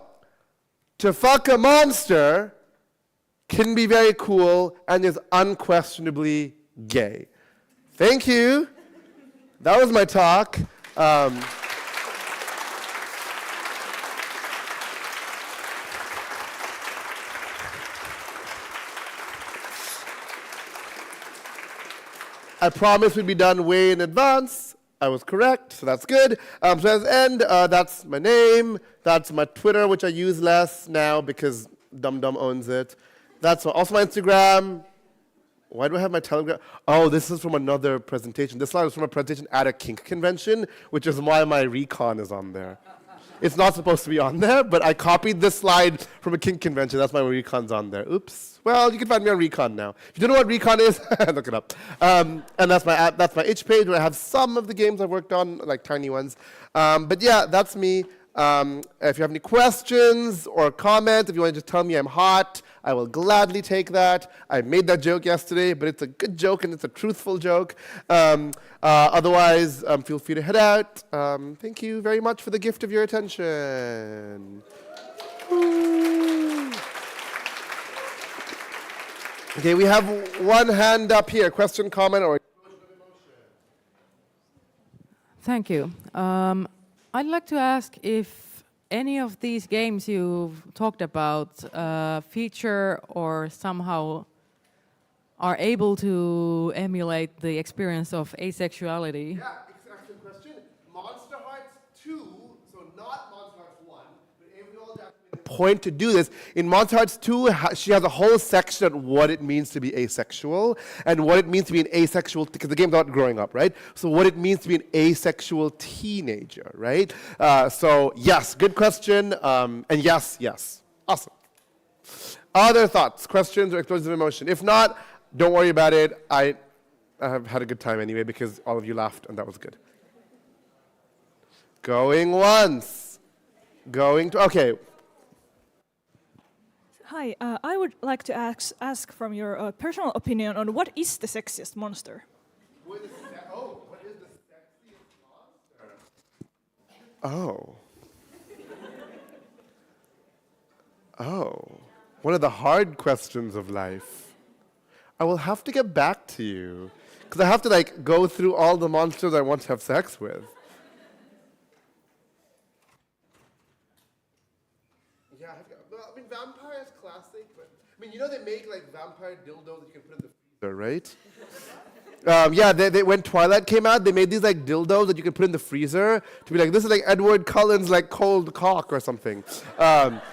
to fuck a monster can be very cool and is unquestionably gay. Thank you. That was my talk. I promised we'd be done way in advance. I was correct, so that's good. So at the end, that's my name. That's my Twitter, which I use less now because Dum Dum owns it. That's also my Instagram. Why do I have my Telegram? Oh, this is from another presentation. This slide was from a presentation at a kink convention, which is why my recon is on there. It's not supposed to be on there, but I copied this slide from a kink convention. That's why Recon's on there. Oops. Well, you can find me on Recon now. If you don't know what Recon is, look it up. And that's my itch page where I have some of the games I've worked on, like tiny ones. But yeah, that's me. If you have any questions or comments, if you want to just tell me I'm hot, I will gladly take that. I made that joke yesterday, but it's a good joke and it's a truthful joke. Otherwise, feel free to head out. Thank you very much for the gift of your attention. Okay, we have one hand up here. Question, comment, or Thank you. I'd like to ask if any of these games you've talked about feature or somehow are able to emulate the experience of asexuality. Yeah, excellent question. Monster Hearts 2, so not Monster Hearts 1, but Avery Old point to do this. In Monster Hearts 2, she has a whole section on what it means to be asexual and what it means to be an asexual, because the game's not growing up, right? So what it means to be an asexual teenager, right? So yes, good question, and yes, yes. Awesome. Other thoughts, questions, or explosions of emotion? If not, don't worry about it. I have had a good time anyway because all of you laughed and that was good. Going once. Going to, okay. Hi, I would like to ask from your personal opinion on what is the sexiest monster? What is the sexiest monster? Oh. Oh. One of the hard questions of life. I will have to get back to you. Because I have to like go through all the monsters I want to have sex with. Yeah, well, I mean, vampire is classic, but I mean, you know they make like vampire dildos that you can put in the freezer, right? Yeah, they when Twilight came out, they made these like dildos that you can put in the freezer to be like, this is like Edward Cullen's like cold cock or something.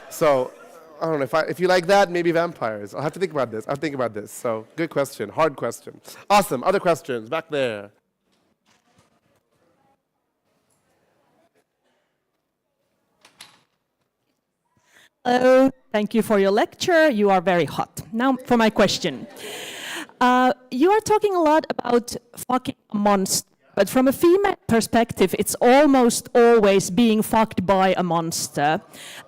So I don't know if you like that, maybe vampires. I'll have to think about this. I'll think about this. So good question, hard question. Awesome. Other questions back there. Hello, thank you for your lecture. You are very hot. Now for my question. You are talking a lot about fucking a monster, but from a female perspective, it's almost always being fucked by a monster.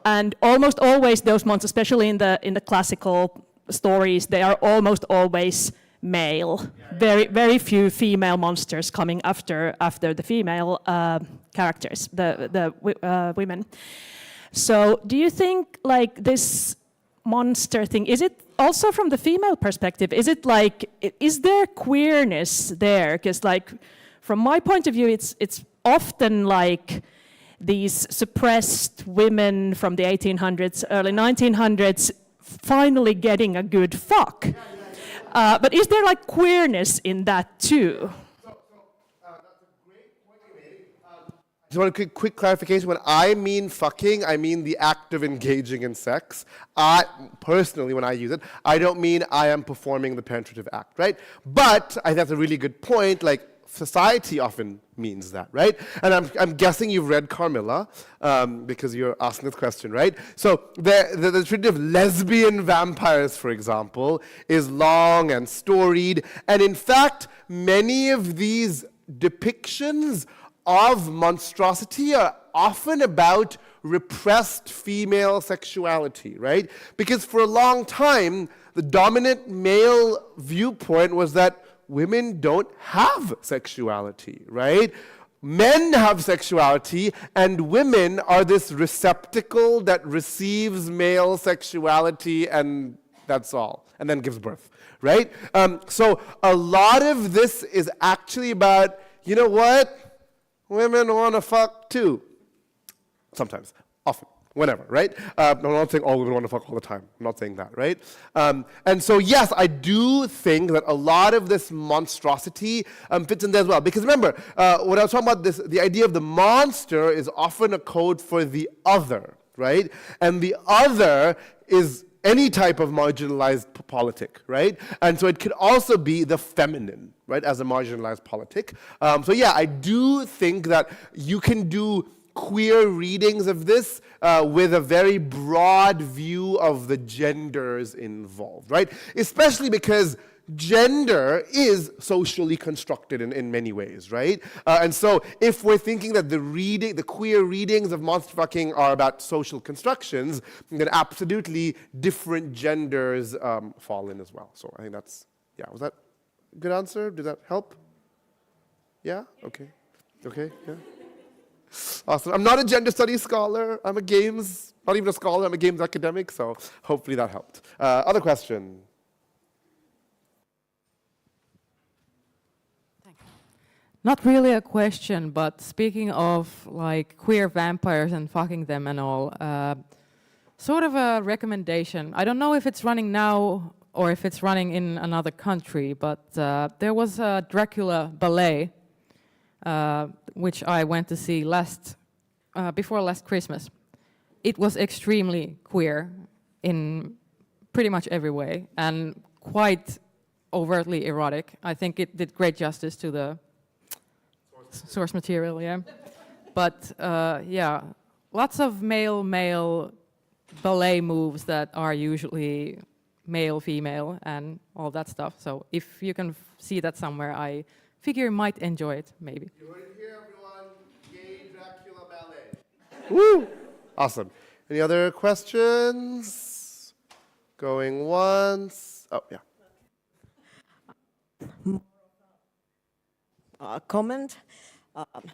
And almost always those monsters, especially in the classical stories, they are almost always male. Very few female monsters coming after the female characters, the women. So do you think like this monster thing, is it also from the female perspective? Is it like, is there queerness there? Because like, from my point of view, it's often like these suppressed women from the 1800s, early 1900s, finally getting a good fuck. But is there like queerness in that too? Just want a quick clarification. When I mean fucking, I mean the act of engaging in sex. Personally, when I use it, I don't mean I am performing the penetrative act, right? But I think that's a really good point. Like, society often means that, right? And I'm guessing you've read Carmilla, because you're asking this question, right? So the tradition of lesbian vampires, for example, is long and storied. And in fact, many of these depictions of monstrosity are often about repressed female sexuality, right? Because for a long time, the dominant male viewpoint was that women don't have sexuality, right? Men have sexuality, and women are this receptacle that receives male sexuality, and that's all, and then gives birth, right? So a lot of this is actually about, you know what? Women want to fuck too. Sometimes, often, whenever, right? I'm not saying all women want to fuck all the time. I'm not saying that, right? And so, yes, I do think that a lot of this monstrosity fits in there as well. Because remember, when I was talking about this, the idea of the monster is often a code for the other, right? And the other is any type of marginalized politic, right? And so it could also be the feminine, right, as a marginalized politic. So yeah, I do think that you can do queer readings of this with a very broad view of the genders involved, right? Especially because gender is socially constructed in many ways, right? And so if we're thinking that the queer readings of monster fucking are about social constructions, then absolutely different genders fall in as well. So I think that's, yeah, was that a good answer? Did that help? Yeah? Okay. Okay, yeah. Awesome. I'm not a gender studies scholar. I'm a games, not even a scholar, I'm a games academic, so hopefully that helped. Other question? Not really a question, but speaking of like queer vampires and fucking them and all, sort of a recommendation. I don't know if it's running now or if it's running in another country, but there was a Dracula ballet, which I went to see before last Christmas. It was extremely queer in pretty much every way and quite overtly erotic. I think it did great justice to the source material, yeah. But yeah, lots of male ballet moves that are usually male-female and all that stuff. So if you can see that somewhere, I figure you might enjoy it, maybe. You heard it here, everyone. Gay Dracula ballet. Woo! Awesome. Any other questions? Going once. Oh, yeah. Comment.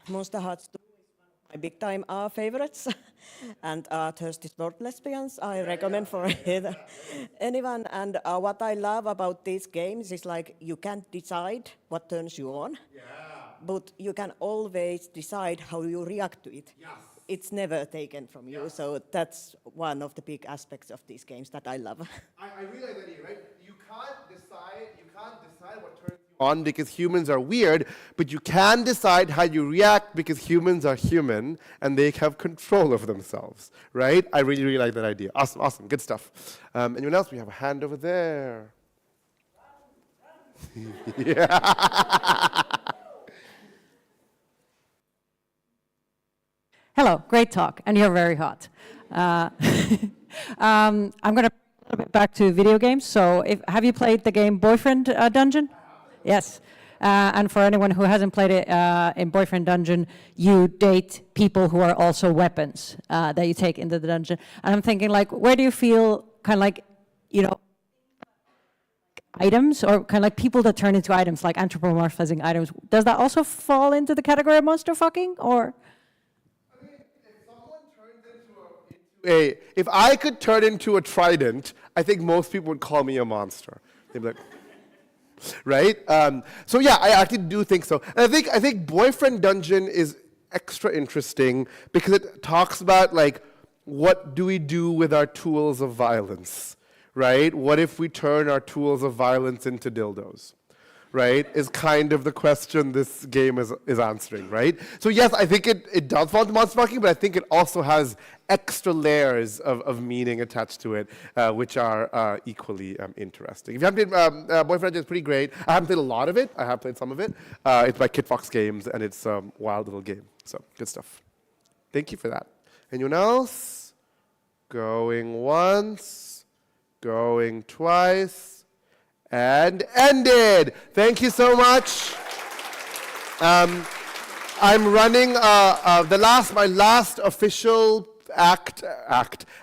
Monster Hearts 2 is one of my big-time favorites, and Thirsty Sword Lesbians I recommend for anyone. And what I love about these games is like you can't decide what turns you on, but you can always decide how you react to it. Yes. It's never taken from you, so that's one of the big aspects of these games that I love. I realize that, right? You can't decide what turns you on because humans are weird, but you can decide how you react because humans are human and they have control of themselves, right? I really, really like that idea. Awesome, awesome, good stuff. Anyone else? We have a hand over there. Yeah. Hello, great talk, and you're very hot. I'm going to a little bit back to video games. So, have you played the game Boyfriend Dungeon? Yes. And for anyone who hasn't played it, in Boyfriend Dungeon, you date people who are also weapons that you take into the dungeon. And I'm thinking, like, where do you feel kind of like, you know, items or kind of like people that turn into items, like anthropomorphizing items? Does that also fall into the category of monster fucking, or? If I could turn into a trident, I think most people would call me a monster. They'd be like, right? So yeah, I actually do think so. And I think Boyfriend Dungeon is extra interesting because it talks about like, what do we do with our tools of violence, right? What if we turn our tools of violence into dildos? Right, is kind of the question this game is answering, right? So yes, I think it does fall into monster fucking, but I think it also has extra layers of meaning attached to it, which are equally interesting. If you haven't played Boyfriend, it's pretty great. I haven't played a lot of it. I have played some of it. It's by Kit Fox Games, and it's a wild little game. So good stuff. Thank you for that. Anyone else? Going once, going twice. And ended. Thank you so much. I'm running my last official act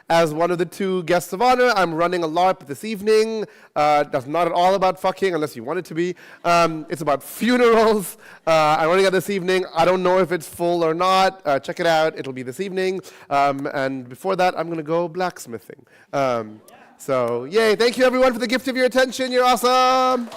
as one of the two guests of honor. I'm running a LARP this evening. That's not at all about fucking, unless you want it to be. It's about funerals. I'm running it this evening. I don't know if it's full or not. Check it out. It'll be this evening. And before that, I'm going to go blacksmithing. So, yay. Thank you, everyone, for the gift of your attention. You're awesome.